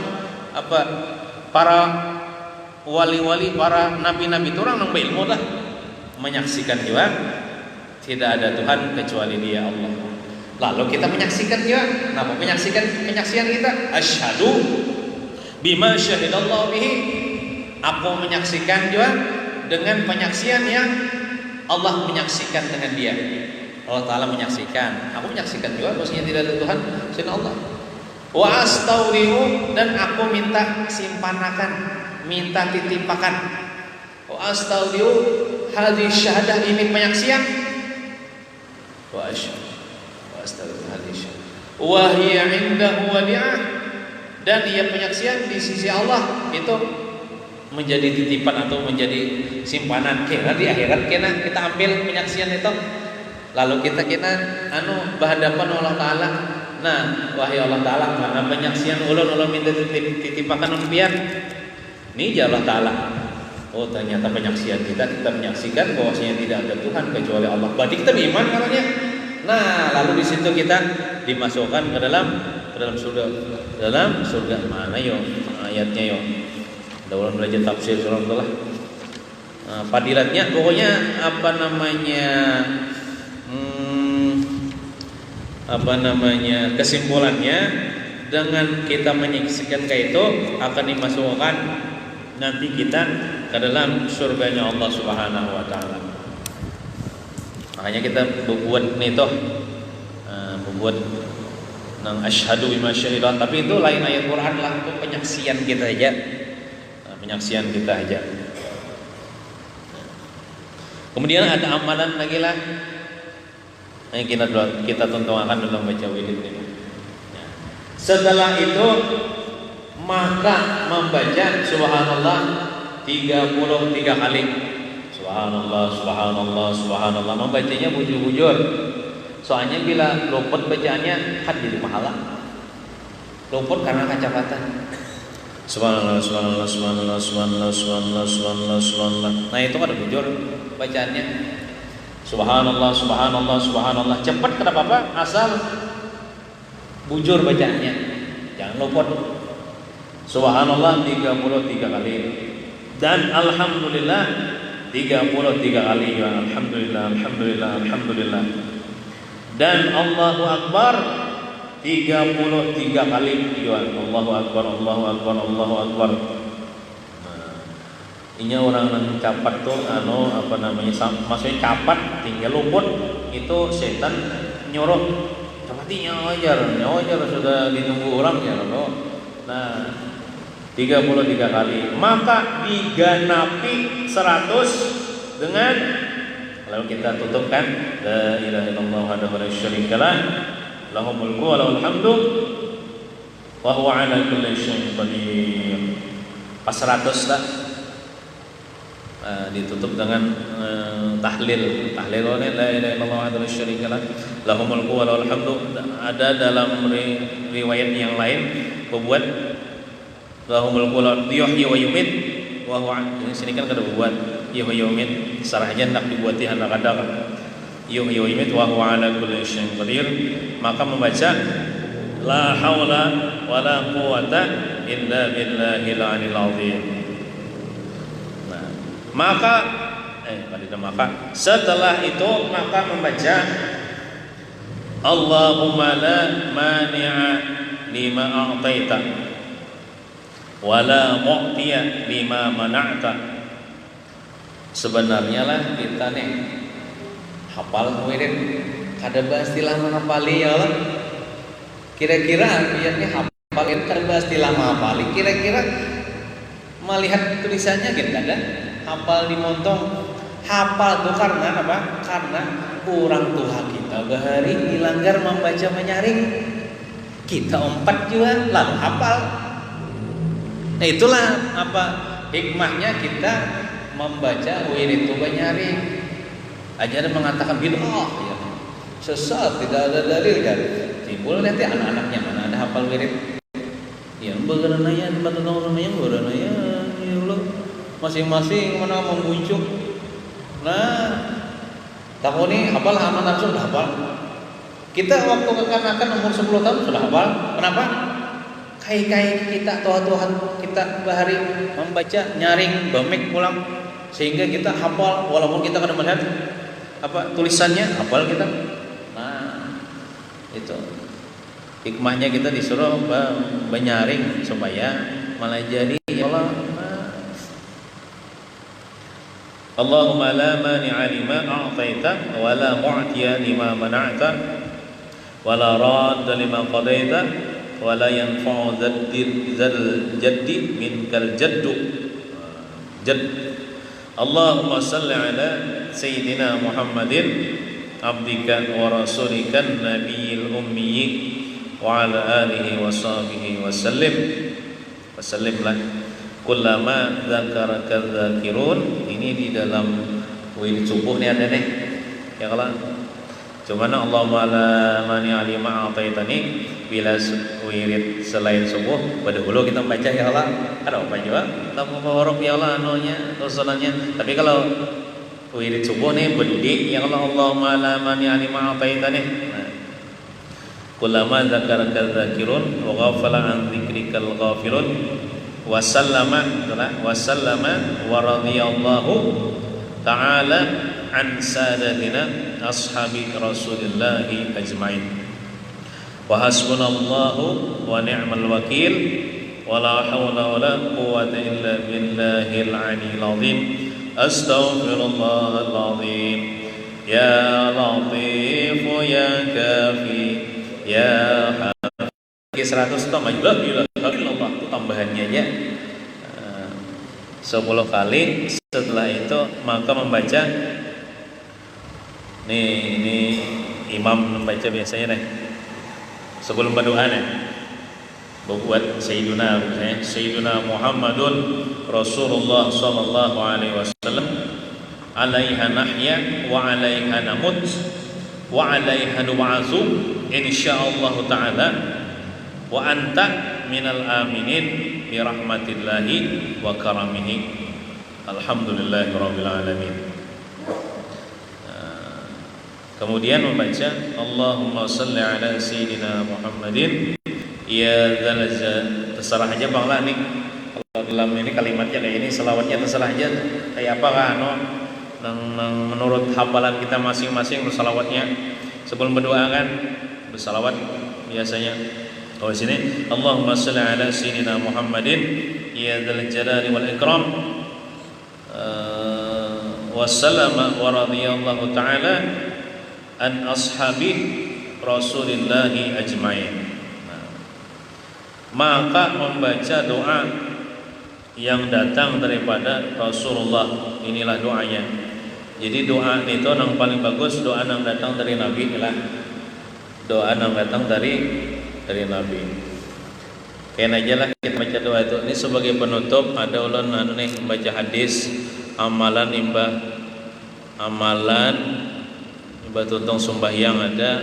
apa para wali-wali, para nabi-nabi itu orang nambah ilmu lah, menyaksikan juga tidak ada Tuhan kecuali Dia, Allah. Lalu kita menyaksikan juga, kenapa penyaksian kita? Asyhadu bima syahidallahu bihi. Aku menyaksikan juga dengan penyaksian yang Allah menyaksikan dengan Dia. Allah Ta'ala menyaksikan, aku menyaksikan juga bahwasanya tidak ada Tuhan selain Allah. Wa astaudiu, dan aku minta simpanakan, minta titipakan. Wa astaudiu hadhihi syahadah, ini penyaksian. Wa astaudiu hadhihi syahadah wa hiya 'indahu wadi'ah, dan ia penyaksian di sisi Allah itu menjadi titipan atau menjadi simpanan. Kira di akhirat kita ambil penyaksian itu, lalu kita berhadapan Allah Ta'ala. Nah, wahai Allah Ta'ala, mana penyaksian ulun minta titipakan umpian. Ini Allah Ta'ala. Oh, ternyata penyaksian kita menyaksikan bahwasanya tidak ada Tuhan kecuali Allah. Berarti kita beriman katanya. Nah, lalu di situ kita dimasukkan ke dalam surga. Dalam surga mana yo ayatnya yo? Ada orang belajar tafsir surah Allah. Fadilatnya pokoknya kesimpulannya, dengan kita menyaksikan kayak itu akan dimasukkan nanti kita ke dalam surganya Allah Subhanahu wa taala. Makanya kita berbuat nang asyhadu bima syahida, tapi itu lain ayat Quran lah, itu penyaksian kita aja. Penyaksian kita aja. Kemudian ada amalan lagi lah yang kita tuntungan dalam baca wirid ini. Setelah itu maka membaca subhanallah 33 kali. Subhanallah, subhanallah, subhanallah. Membacanya bujur-bujur. Soalnya bila luput bacaannya kan jadi pahala. Luput karena kacamata. Subhanallah, subhanallah, subhanallah, subhanallah, subhanallah, subhanallah, subhanallah. Nah itu kan bujur bacaannya. Subhanallah, subhanallah, subhanallah. Cepat kenapa apa? Asal bujur bacaannya. Jangan luput. Subhanallah 33 kali. Dan alhamdulillah 33 kali. Alhamdulillah, alhamdulillah, alhamdulillah. Dan Allahu Akbar 33 kali. Allahu Akbar, Allahu Akbar, Allahu Akbar. Ini orang yang capat tuh maksudnya capat tinggal luput itu setan nyuruh capatinya wajar sudah ditunggu orang ya loh. Nah 33 kali maka diganapi 100 dengan, lalu kita tutupkan la ilaha illallah wahdahu la syarikalah lahul mulku wa lahul hamdu wa huwa ala kulli syai'in qadir. Pas 100 lah ditutup dengan tahlil la ilaha illallah wahdahu la syarikalah lahul mulku wa lahul hamdu. Ada dalam riwayat yang lain berbuat lahul mulku yuhyi wa yumiit wa huwa, di sini kan kada berbuat yuhyi wa yumiit, sarahnya hendak dibuati hendak ada yuhyi wa yumiit wa huwa ala kulli syai'in qadir. Maka membaca la haula wa la quwata illa billahil aliyil azim. Maka setelah itu maka membaca Allahumma la mani'a lima a'taita wa la mu'tiya lima mana'ta. Sebenarnya lah kita nih hafal wirid kada bastilah menghafali ya Allah. Kira-kira biarnya hafal itu kada bastilah menghafali. Kira-kira melihat tulisannya gitu ada hafal di montong. Hafal tuh karena apa? Karena orang tua kita bahari dilanggar membaca menyaring. Kita 4 juga lalu hafal. Nah itulah apa hikmahnya kita membaca wirid itu menyaring. Ajaran mengatakan bid'ah ya. Sesat, tidak ada dalil kan. Timbul nanti anak-anaknya mana ada hafal wirid. Ya begeranaya tempat namanya begeranaya ya Allah. Masing-masing mana membuncuk. Nah, tahun ini hafal aman langsung sudah hafal. Kita waktu kekanak-kanak umur 10 tahun sudah hafal. Kenapa? kai kita Tuhan kita bahari membaca nyaring bamek pulang sehingga kita hafal walaupun kita kadang melihat tulisannya hafal kita. Nah, itu hikmahnya kita disuruh menyaring supaya malah jadi Allah. Allahumma la mani'a lima a'taita wa la mu'tiya lima mana'ta wa la radda lima qadaita wa la yanfa'u dzal jaddi minkal jaddu jadd. Allahumma salli ala sayyidina Muhammadin abdika wa rasulika nabiyil ummi wa ala alihi wa sahbihi wa sallimlah kullama dzakaraka dzakirun. Ini di dalam wirid subuh nih ada nih ya kalau cuman Allahumma la mani'a lima a'taitani bila wirid selain subuh pada dulu kita baca ya Allah ada apa juga tamu huruf ya Allah anunya tulisannya. Tapi kalau wirid subuh nih berdiri ya Allah Allahumma la mani'a lima a'taitani kullama dzakaraka dzakirun wa ghafala an dzikrikal ghafilun wa sallama wa radhiyallahu ta'ala an sadatina ashabi rasulillahi ajma'in wa hasbunallahu wa ni'mal wakil wa la hawla wa la quwwata illa billahil aliyyil azim. Astaghfirullahal azim ya latif ya kafi ya hafiz. 100 tambah Allah itu tambahannya aja 10 kali. Setelah itu maka membaca ini imam membaca biasanya nih sebelum berdoa nih buat Sayyiduna Muhammadun Rasulullah sallallahu alaihi wasallam alaiha nahya wa alaiha namut wa alaiha nub'atsu insyaallah taala wa anta minal aminin bi rahmatillahi wa karamihi alhamdulillahirabbil alamin. Kemudian membaca Allahumma shalli ala sayyidina Muhammadin ya dzal terserah aja Bang lah nih kalau dalam ini kalimatnya kayak ini selawatnya terserah aja kayak apa kan menurut hafalan kita masing-masing selawatnya sebelum berdoa kan bersalawat biasanya. Kalau di sini Allahumma shalli ala sayyidina Muhammadin ya dzal jalali wal ikram wa sallama wa radhiyallahu ta'ala an ashabi rasulillahi ajma'in. Maka membaca doa yang datang daripada Rasulullah, inilah doanya. Jadi doa itu yang paling bagus doa yang datang dari Nabi inilah doa yang datang dari Nabi. Kayak aja lah kita baca doa itu. Ini sebagai penutup ada ulun nih membaca hadis amalan imbah tuntung sembahyang ada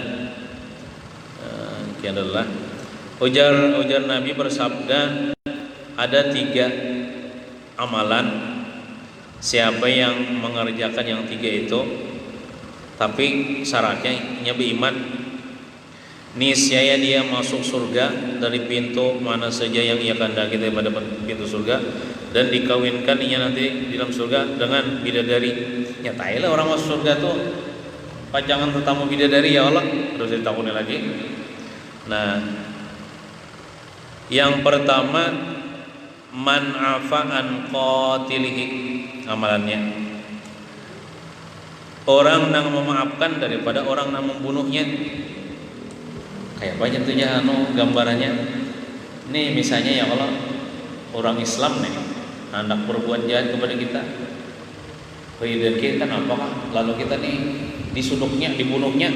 adalah ujar Nabi bersabda ada 3 amalan siapa yang mengerjakan yang 3 itu tapi syaratnya beriman niscaya dia masuk surga dari pintu mana saja yang ia kehendaki daripada pintu surga dan dikawinkan ia nanti di dalam surga dengan bidadari. Nyatailah orang masuk surga tuh pajangan tetamu bidadari ya Allah. Terus ditakuni lagi. Nah, yang pertama man afa'an qatilihi amalannya orang yang memaafkan daripada orang yang membunuhnya. Kayak banyak tuh ya gambarannya. Nih misalnya ya Allah orang Islam nih hendak berbuat jahat kepada kita. Dan kita kan apakah lalu kita nih disuduknya, dibunuhnya,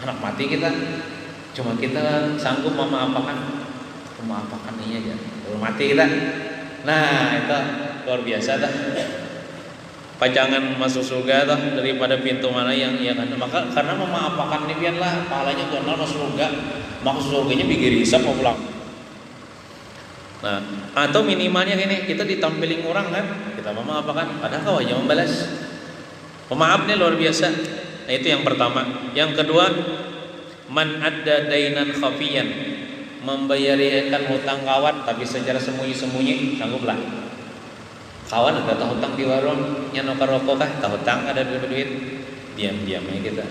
anak mati kita, cuma kita sanggup memaafkan ini aja, baru mati kita. Nah itu luar biasa dah. Pajangan masuk surga dah daripada pintu mana yang ia kan. Maka karena memaafkan ini biarlah pahalanya kenal masuk surga. Masuk surganya bigir hisab mau pulang. Nah, atau minimalnya gini, kita ditampilin orang kan, kita memaafkan, padahal kau aja membalas. Pemaafnya luar biasa. Nah, itu yang pertama. Yang kedua, Man adda dainan khafiyan, membayarkan hutang kawan tapi secara sembunyi-sembunyi, sangguplah. Kawan ada hutang di warung, nya nukar rokok kah? Hutang ada duit, diam-diam aja kita.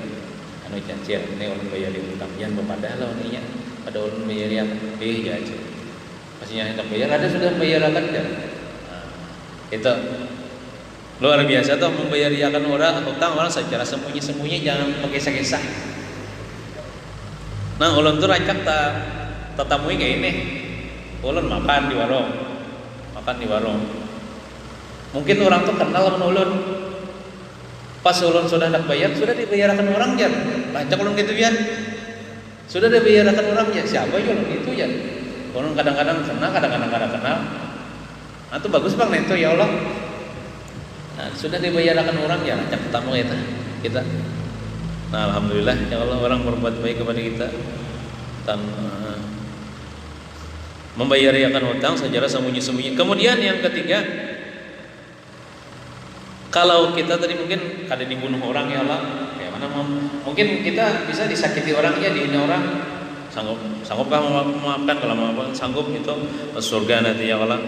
Anu cancir, ini ulun bayari hutang, yang berpadahal uninya, pada ulun bayari yang aja. Maksudnya hendak bayar, ada sudah bayarakan kan? Nah, itu luar biasa tuh membayarkan orang hutang secara sembunyi-sembunyi, jangan pakai kisah-kisah. Nah, ulun tuh rancak tatamui kayak ini. Ulun makan di warung. Mungkin orang tuh kenal sama ulun. Pas ulun sudah hendak bayar, sudah dibayarkan orang jan. Rancak ulun gitu ya. Sudah dibayarkan orang ya. Siapa ya ulun itu ya? Ulun kadang-kadang kenal, kadang-kadang kada kenal. Nah, itu bagus bang, itu ya Allah. Nah, sudah dibayarkan orang ya, rancak ketemu kita. Nah, alhamdulillah ya Allah, orang berbuat baik kepada kita dan membayarkan hutang secara sembunyi-sembunyi. Kemudian yang ketiga, kalau kita tadi mungkin kada dibunuh orang ya Allah, kayak mana mungkin kita bisa disakiti orang ya, dihina orang, sanggupkah memaafkan? Kalau memaafkan sanggup, itu surga nanti ya Allah.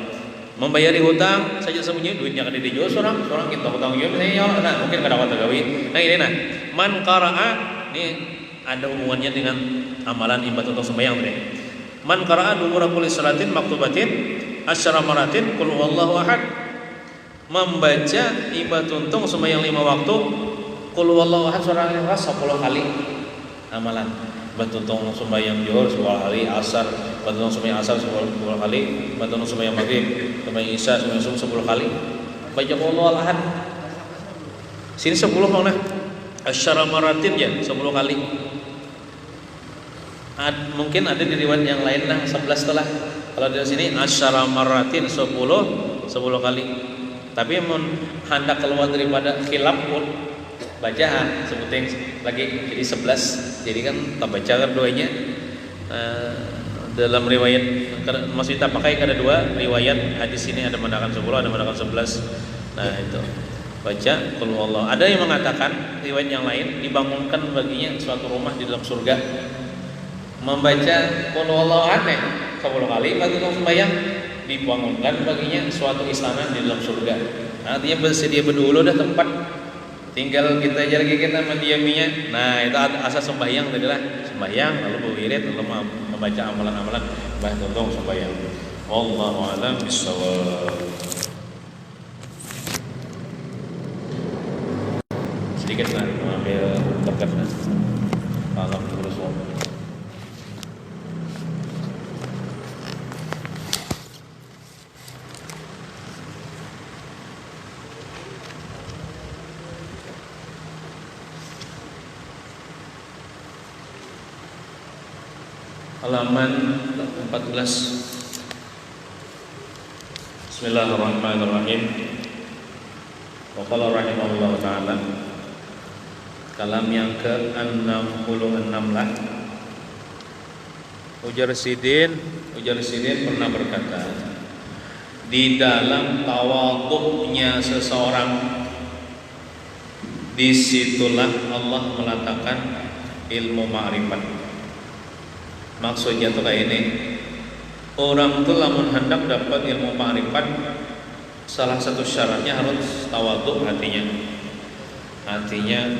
Membayari hutang saja sembunyi, duitnya kada dijual seorang kita hutang jual ya Allah. Nah, mungkin kada kuat gawe. Nah, ini man qara'a, ini ada hubungannya dengan amalan ibadah untuk sembahyang tadi. Man qara'a dubura kulli salatin maktubatin asyara maratin qul huwallahu ahad. Membaca ibadah untung sembahyang 5 waktu qul huwallahu ahad seorang yang 10 kali amalan. Ibadah untung sembahyang zuhur 10 kali, asar, ibadah untung sembahyang asar 10 kali, ibadah untung sembahyang maghrib, sembahyang isya, sembahyang subuh 10 kali. Baca qul huwallahu ahad. Sini 10 mana? Asyara maratin ya 10 kali. Mungkin ada di riwayat yang lain 11 telah. Kalau di sini asyara maratin 10 kali. Tapi hendak keluar daripada khilaf pun baca sebutin lagi jadi 11. Jadi kan tak baca keduanya. Dalam riwayat masih tak pakai ada 2 riwayat hadis ini, ada mengatakan 10, ada mengatakan 11. Nah, itu baca qul huwallahu. Ada yang mengatakan riwayat yang lain dibangunkan baginya suatu rumah di dalam surga. Membaca qul huwallahu ahad 10 kali bagi sembahyang, dibangunkan baginya suatu istana di dalam surga. Artinya bersedia berdulu dah tempat, tinggal kita aja lagi kita mendiaminya. Nah, itu asal sembahyang tadi lah, sembahyang lalu berwirid lalu membaca amalan-amalan bah tolong sembahyang. Wallahu a'lam bishawab. Sedikit lah mengambil berkat malam terus. Halaman 14. Bismillahirrahmanirrahim. Wa qala rahimahullah ta'ala, kalam yang ke-66 lah. Ujar Sidin pernah berkata, di dalam tawadhu'nya seseorang, disitulah Allah meletakkan ilmu ma'rifat. Maksudnya tuh kayak ini, orang tuh lamun hendak dapat ilmu ma'rifat, salah satu syaratnya harus tawadhu hatinya. Artinya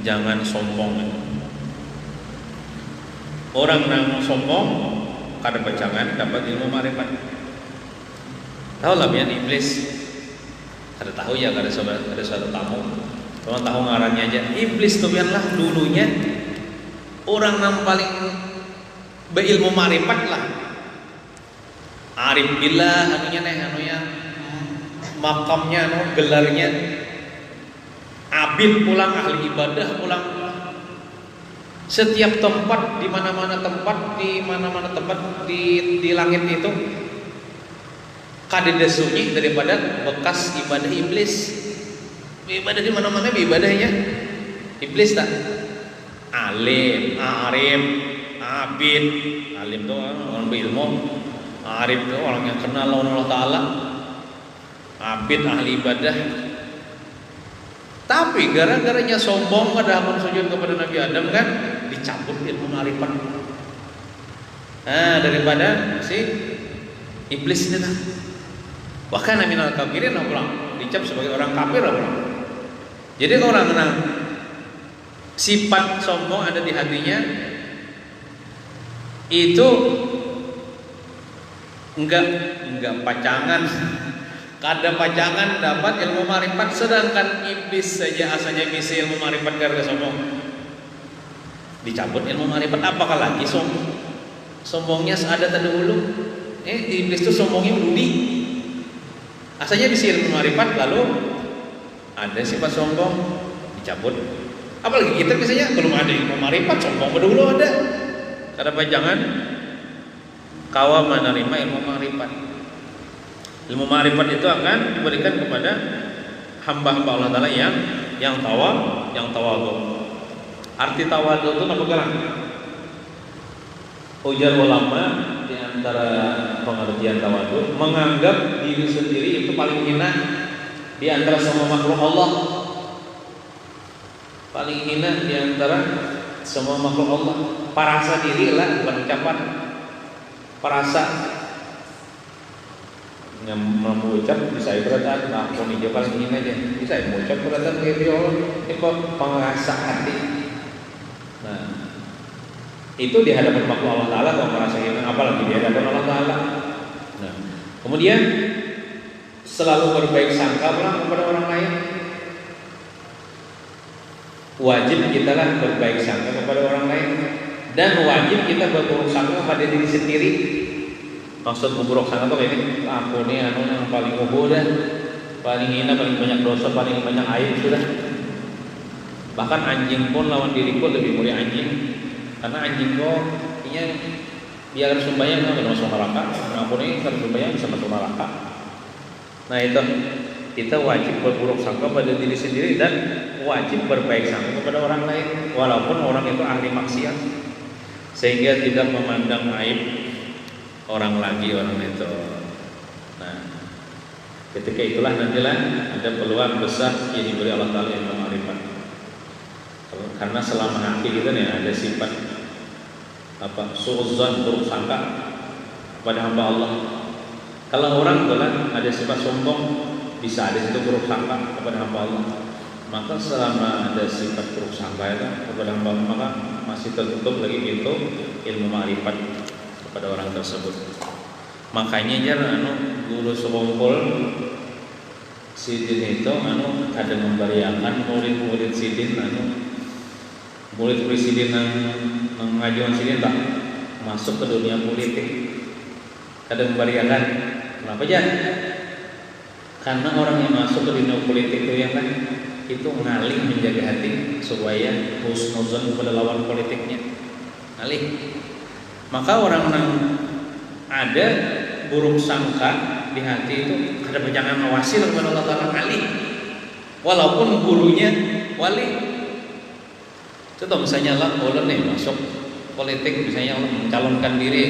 jangan sombong. Orang yang sombong kada bacangan dapat ilmu ma'rifat. Tahu lah ya iblis. Kada tahu ya, kada suatu tamu. Cuma tahu ngarannya aja. Iblis tuh biarlah dulunya orang yang paling berilmu ma'rifat lah. Arif billah anunya makamnya gelarnya abid pulang, ahli ibadah pulang. Setiap tempat di mana-mana tempat di langit itu kada sunyi daripada bekas ibadah iblis. Ibadah di mana-mana ibadahnya iblis tak. Alim, arif, abid. Alim itu orang berilmu, arif itu orang yang kenal Allah Ta'ala, abid ahli ibadah. Tapi gara-garanya sombong pada amun sujud kepada Nabi Adam kan dicabut ilmu ma'rifat. Nah, daripada si iblis ini. Bahkan minal kafirin orang dicap sebagai orang kafir orang. Jadi orang yang sifat sombong ada di hatinya itu enggak pacangan. Kada pacangan dapat ilmu ma'rifat, sedangkan iblis saja asalnya bisa ilmu ma'rifat gara-gara sombong. Dicabut ilmu ma'rifat, apakah lagi sombong? Sombongnya ada terdahulu. Iblis itu sombongnya budi. Asalnya bisa ilmu ma'rifat, lalu ada sifat sombong, dicabut. Apalagi kita biasanya belum ada ilmu ma'rifat, sombong dulu ada. Kada pacangan kawa menerima ilmu ma'rifat. Ilmu ma'rifat itu akan diberikan kepada hamba-hamba Allah Ta'ala yang tawadhu. Arti tawadhu itu apa kan? Ujar ulama di antara pengertian tawadhu, menganggap diri sendiri itu paling hina di antara semua makhluk Allah. Paling hina di antara semua makhluk Allah. Parasa diri lah, bukan ucapan. Parasa yang mengucap bisa ibarat aku nih dia paling hina aja. Bisa mengucap beratan kayak dia Allah. Itu pengerasa hati. Nah, itu di hadapan makhluk Allah Ta'ala kalau merasa hina, apalagi di hadapan Allah Ta'ala. Nah, kemudian selalu berbaik sangka pula kepada orang lain. Wajib kita lah berbaik sangka kepada orang lain, dan wajib kita berburuk sangka pada diri sendiri. Maksud berburuk sangka tuh ini, aku nih yang paling uhuh dah, paling hina, paling banyak dosa, paling banyak aib sudah. Bahkan anjing pun lawan diriku lebih mulia anjing, karena anjing kok dia harus sembahyang nggak masuk neraka, aku nih harus sembahyang bisa masuk neraka. Nah itu kita wajib berburuk sangka pada diri sendiri dan wajib berbaik sangka kepada orang lain, walaupun orang itu ahli maksiat, sehingga tidak memandang aib orang lagi orang itu. Nah, ketika itulah nantilah ada peluang besar yang diberi Allah Ta'ala ilmu ma'rifat. Karena selama hati kita nih ada sifat suudzon, buruk sangka kepada hamba Allah. Kalau orang bilang ada sifat sombong, bisa ada situ buruk sangka kepada hamba Allah. Maka selama ada sifat buruk sangka itu kepada hamba Allah, maka masih tertutup lagi pintu ilmu ma'rifat kepada orang tersebut. Makanya guru sekumpul sidin itu ada memberiakan murid-murid sidin murid sidin yang mengajuan sidin tak masuk ke dunia politik. Ada memberiakan. Kenapa aja? Karena orang yang masuk ke dunia politik itu ngalih menjaga hati supaya husnuzon kepada lawan politiknya. Ngalih. Maka orang yang ada buruk sangka di hati itu ada jangan wasil kepada Allah Ta'ala kali, walaupun gurunya wali. Contoh misalnya lah orang nih masuk politik, misalnya Allah mencalonkan diri,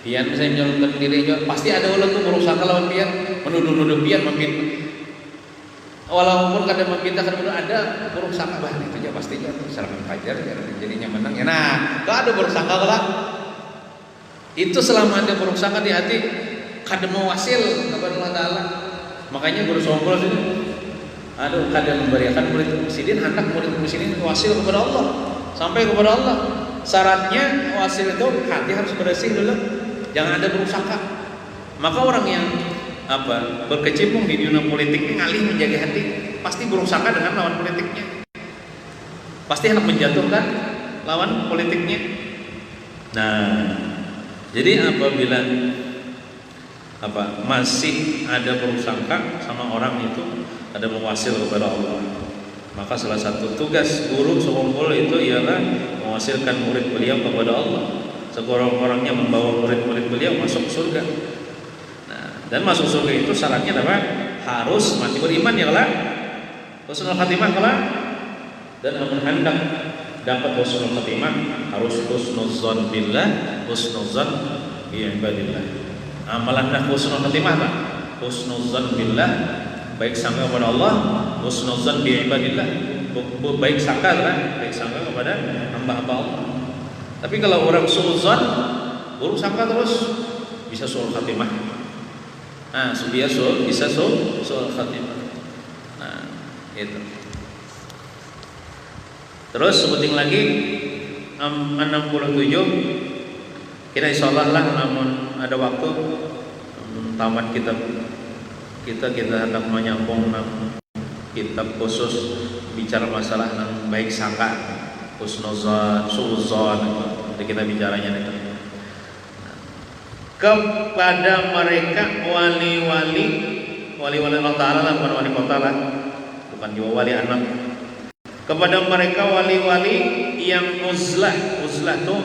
pian misalnya mencalonkan diri juga pasti ada orang tuh buruk sangka lawan pian, menuduh-nuduh pian memimpin. Walaupun kadang meminta kadang ada buruk sangka, bah itu aja pasti aja serangan fajar jadinya menang ya. Nah, kalau ada buruk sangka lah itu selama ada buruk sangka di hati kadang mau wasil kepada Allah Ta'ala. Makanya guru songkol itu kadang memberikan murid musidin, hendak murid musidin wasil kepada Allah sampai kepada Allah. Syaratnya wasil itu hati harus bersih dulu, jangan ada buruk sangka. Maka orang yang berkecimpung di dunia politik ngalih menjaga hati, pasti buruk sangka dengan lawan politiknya, pasti hendak menjatuhkan lawan politiknya. Nah, jadi apabila masih ada buruk sangka sama orang itu, ada mewasil kepada Allah, maka salah satu tugas guru sekumpul itu ialah mewasilkan murid beliau kepada Allah, sekurang-kurangnya membawa murid-murid beliau masuk surga. Nah, dan masuk surga itu syaratnya apa? Harus mati beriman ya lah, husnul khatimah kalah. Dan amun hendak dapat husnul khatimah harus husnuzan billah, husnuzan bi ibadillah. Amalan dah husnul khatimah tak? Husnuzan billah, baik sangka kepada Allah, husnuzan bi ibadillah, baik sangka kan? Baik sangka kepada hamba-hamba Allah. Tapi kalau orang suudzon, buruk sangka terus, bisa suul khatimah. Nah, bisa suul khatimah. Nah, itu. Terus sebutin lagi 67. Kita insyaallah lah, namun ada waktu tamat kitab kita hendak menyambung kitab khusus bicara masalah baik sangka, husnuzan, suudzon. Jadi kita bicaranya itu. Kepada mereka wali-wali Allah Ta'ala lah, bukan wali kota lah, bukan juga wali anak. Kepada mereka wali-wali yang uzlah tuh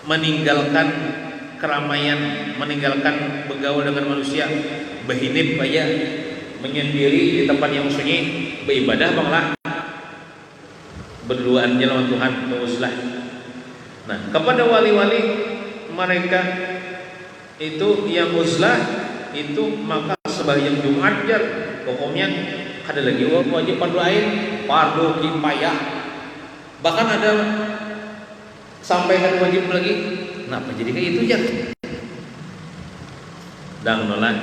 meninggalkan keramaian, meninggalkan bergaul dengan manusia, berhinip aja, menyendiri di tempat yang sunyi, beribadah banglah, berduaan jalan Tuhan, itu uzlah. Nah, kepada wali-wali mereka itu yang uzlah itu, maka sebagian Jumat jar pokoknya ada lagi wajib fardu ain, fardu kifayah, bahkan ada sampai hari wajib lagi. Kenapa jadi kayak itu ya? Dan nolak.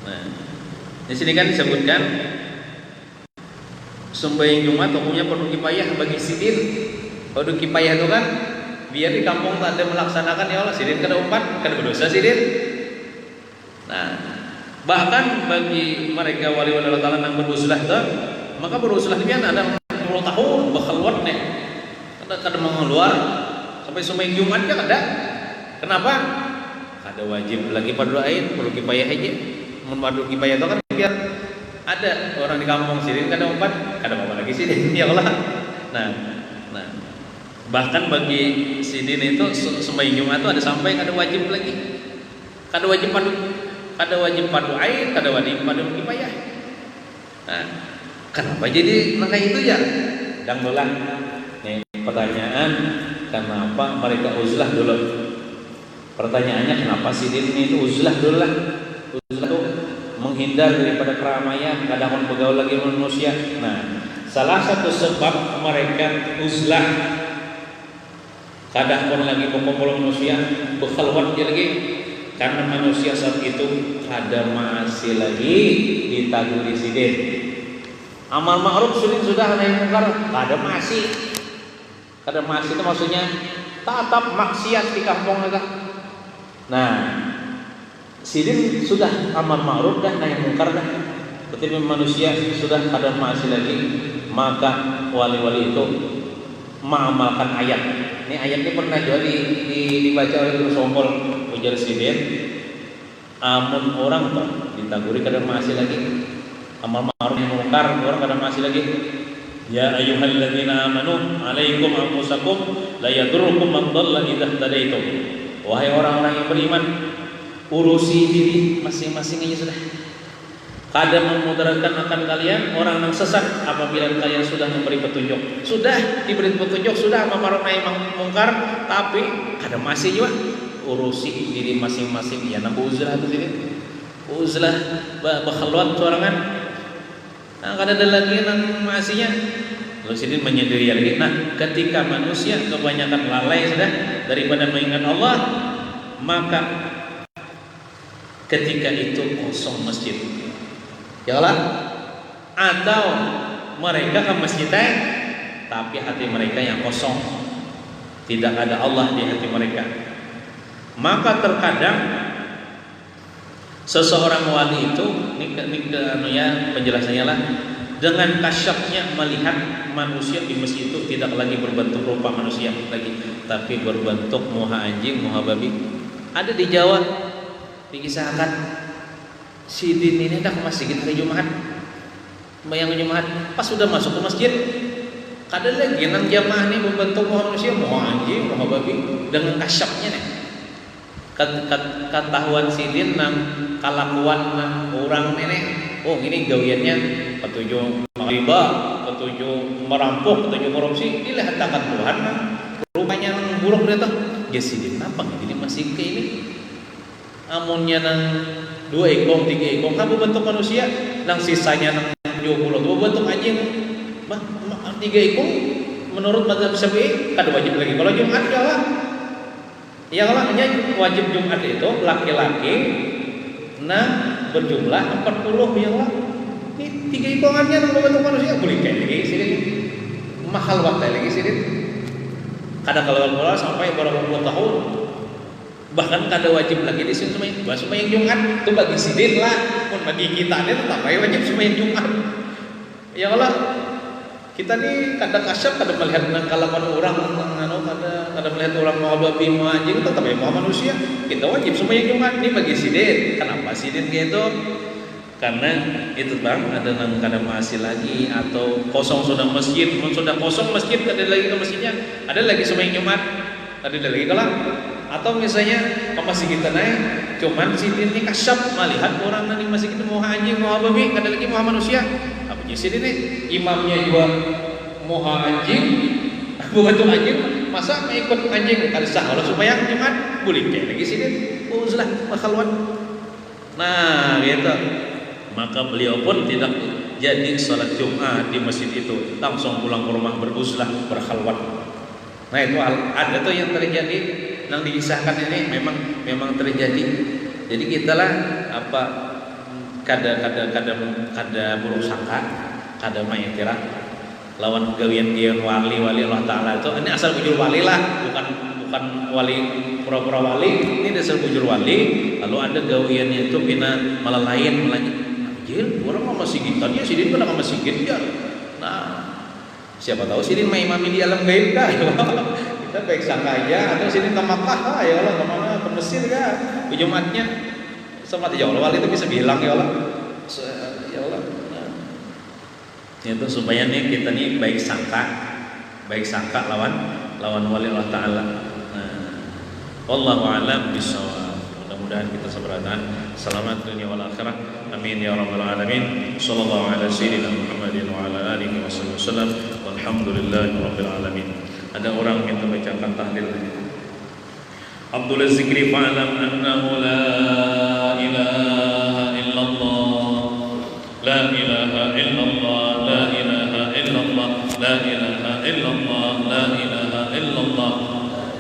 Nah, di sini kan disebutkan sembahyang Jumat hukumnya fardu kifayah bagi sidin. Fardu kifayah itu kan biar di kampung tak ada melaksanakan, ya Allah sidin kada umpat, kada berdosa sidin. Nah, bahkan bagi mereka wali-wali Allah Ta'ala yang beruzlah tu, maka beruzlah dia ada 10 tahun berkhulwat nih, kada mengeluar sampai sembahyang Jumat ya kada. Kenapa? Kada wajib lagi fardu ain, fardu kifayah aja. Mun fardu kifayah itu kan biar ada orang di kampung sidin kada umpat, kada apa lagi sidin, ya Allah. Nah, bahkan bagi sidin itu sembahyang Jumat itu ada sampai kada wajib lagi, kada wajib fardu ain, kada wajib fardu kifayah. Nah, kenapa jadi kayak itu ya? Dan dolan. Nih pertanyaan, kenapa mereka uzlah dulu? Pertanyaannya, kenapa sidin itu uzlah dulu lah? Uzlah itu menghindar daripada keramaian, kadang bergaul lagi manusia. Nah, salah satu sebab mereka uzlah, kadang pun lagi berkumpul manusia, berkhulwat lagi, karena manusia saat itu kada masih lagi ditaguri sidin. Amal ma'ruf sudah nahi mungkar, kada masih itu maksudnya tetap maksiat di kampung aja. Nah, sidin sudah amal ma'ruf dah, nahi mungkar dah, tetapi manusia sudah kada masih lagi, maka wali-wali itu mengamalkan ayat. Ini ayat ini pernah juga dibaca oleh Guru Sombol ujar sidin. Amun orang tuh ditaguri kada masih lagi amal ma'ruf nahi mungkar, orang kada masih lagi. Ya ayyuhalladzina amanu alaikum anfusakum la yadurrukum man dhalla idza ihtadaitum. Wahai orang-orang yang beriman, urusi diri masing-masing aja sudah. Kada memudaratkan akan kalian orang yang sesat apabila kalian sudah memberi petunjuk. Sudah diberi petunjuk, sudah amal ma'ruf nahi mungkar, tapi kada masih juga urusi diri masing-masing. Ya nang uzlah itu sini. Uzlah berkhulwat sorangan. Nah, kada ada lagi nang masihnya. Lalu sidin menyendiri lagi. Nah, ketika manusia kebanyakan lalai sudah daripada mengingat Allah, maka ketika itu kosong masjid. Ya Allah, atau mereka ke masjid tapi hati mereka yang kosong, tidak ada Allah di hati mereka. Maka terkadang seseorang wali itu, ini penjelasannya lah, dengan kasyafnya melihat manusia di masjid itu tidak lagi berbentuk rupa manusia lagi, tapi berbentuk muha anjing, muha babi. Ada di Jawa dikisahkan sidin ini dah ke masjid hari Jumat, bayang Jumat, pas sudah masuk ke masjid, kada lagi nang jamaah ini berbentuk muha manusia, muha anjing, muha babi, dengan kasyafnya nih. Ketahuan sidin nang kalakuan nang orang nenek. Oh, ini gawiannya petunjuk riba, petunjuk merampok, petunjuk korupsi. Dilihat akan Tuhan nang rupanya nang buruk dia tuh. Ya sidin nampak jadi masih ke ini. Amunnya nang 2 ekong, 3 ekong, kamu bentuk manusia, nang sisanya nang 20, bentuk anjing. 3 ekong menurut mazhab Syafi'i kada wajib lagi. Kalau Jumat ya lah. Ya lah, hanya wajib Jumat itu laki-laki berjumlah 40 ya lah. Ini 3 hitungannya nang bentuk manusia boleh kayak lagi sini. Mahal waktu lagi sini. Kada kalau sampai berapa puluh tahun. Bahkan kada wajib lagi di sini sembahyang Jumat. Itu bagi sidin lah, pun bagi kita ini tetap wajib sembahyang Jumat. Ya Allah, kita nih kada kasyaf, kada melihat kalakuan orang, kada melihat orang mau babi mau anjing, tetap mau manusia. Kita wajib sembahyang Jumat ini bagi sidin. Kenapa sidin gitu? Karena itu bang, ada nang kada masih lagi atau kosong sudah masjid, sudah kosong masjid, ada lagi ke masjidnya, ada lagi sembahyang Jumat, ada lagi kalah. Atau misalnya ke masjid kita naik, cuman sidin ini kasyaf melihat orang nanti masjid kita mau anjing, mau babi, kada lagi mau manusia. Apa sidin ini? Imamnya juga mau anjing, bukan anjing, masa mau ikut anjing? Kada sah kalau sembahyang Jumat, boleh kayak lagi sidin. Uzlah makhalwan. Nah, gitu. Maka beliau pun tidak jadi salat Jumat di masjid itu, langsung pulang ke rumah beruzlah, berkhalwat. Nah itu ada tuh yang terjadi, yang dikisahkan ini memang terjadi. Jadi kita lah apa kada buruk sangka, kada mengiktiraf lawan gawian wali Allah Taala itu. Ini asal bujur wali lah, bukan wali pura-pura wali. Ini dasar bujur wali. Lalu ada gawiannya itu pina malah lain. Orang mau masih kita dia sidin pernah mau masih kita. Nah, siapa tahu sidin main imami di alam gaib dah. Kita baik sangka aja. Atau sidin ke Makkah ya Allah, kemana ke Mesir ya. Jumatnya sama ya Allah, wali itu bisa bilang ya Allah. Ya Allah. Nah, itu supaya nih kita nih baik sangka lawan wali Allah Taala. Nah, wallahu a'lam bishawab. Mudah-mudahan kita seberatan selamat dunia wal akhirah. Amin ya rabbal alamin. Sallallahu ala sayyidina Muhammadin wa ala alihi wasallam. Walhamdulillahirabbil alamin. Ada orang yang membacakan tahlil. Abdul Zikri fa'lam annahu la ilaha illallah. La ilaha illallah. La ilaha illallah. La ilaha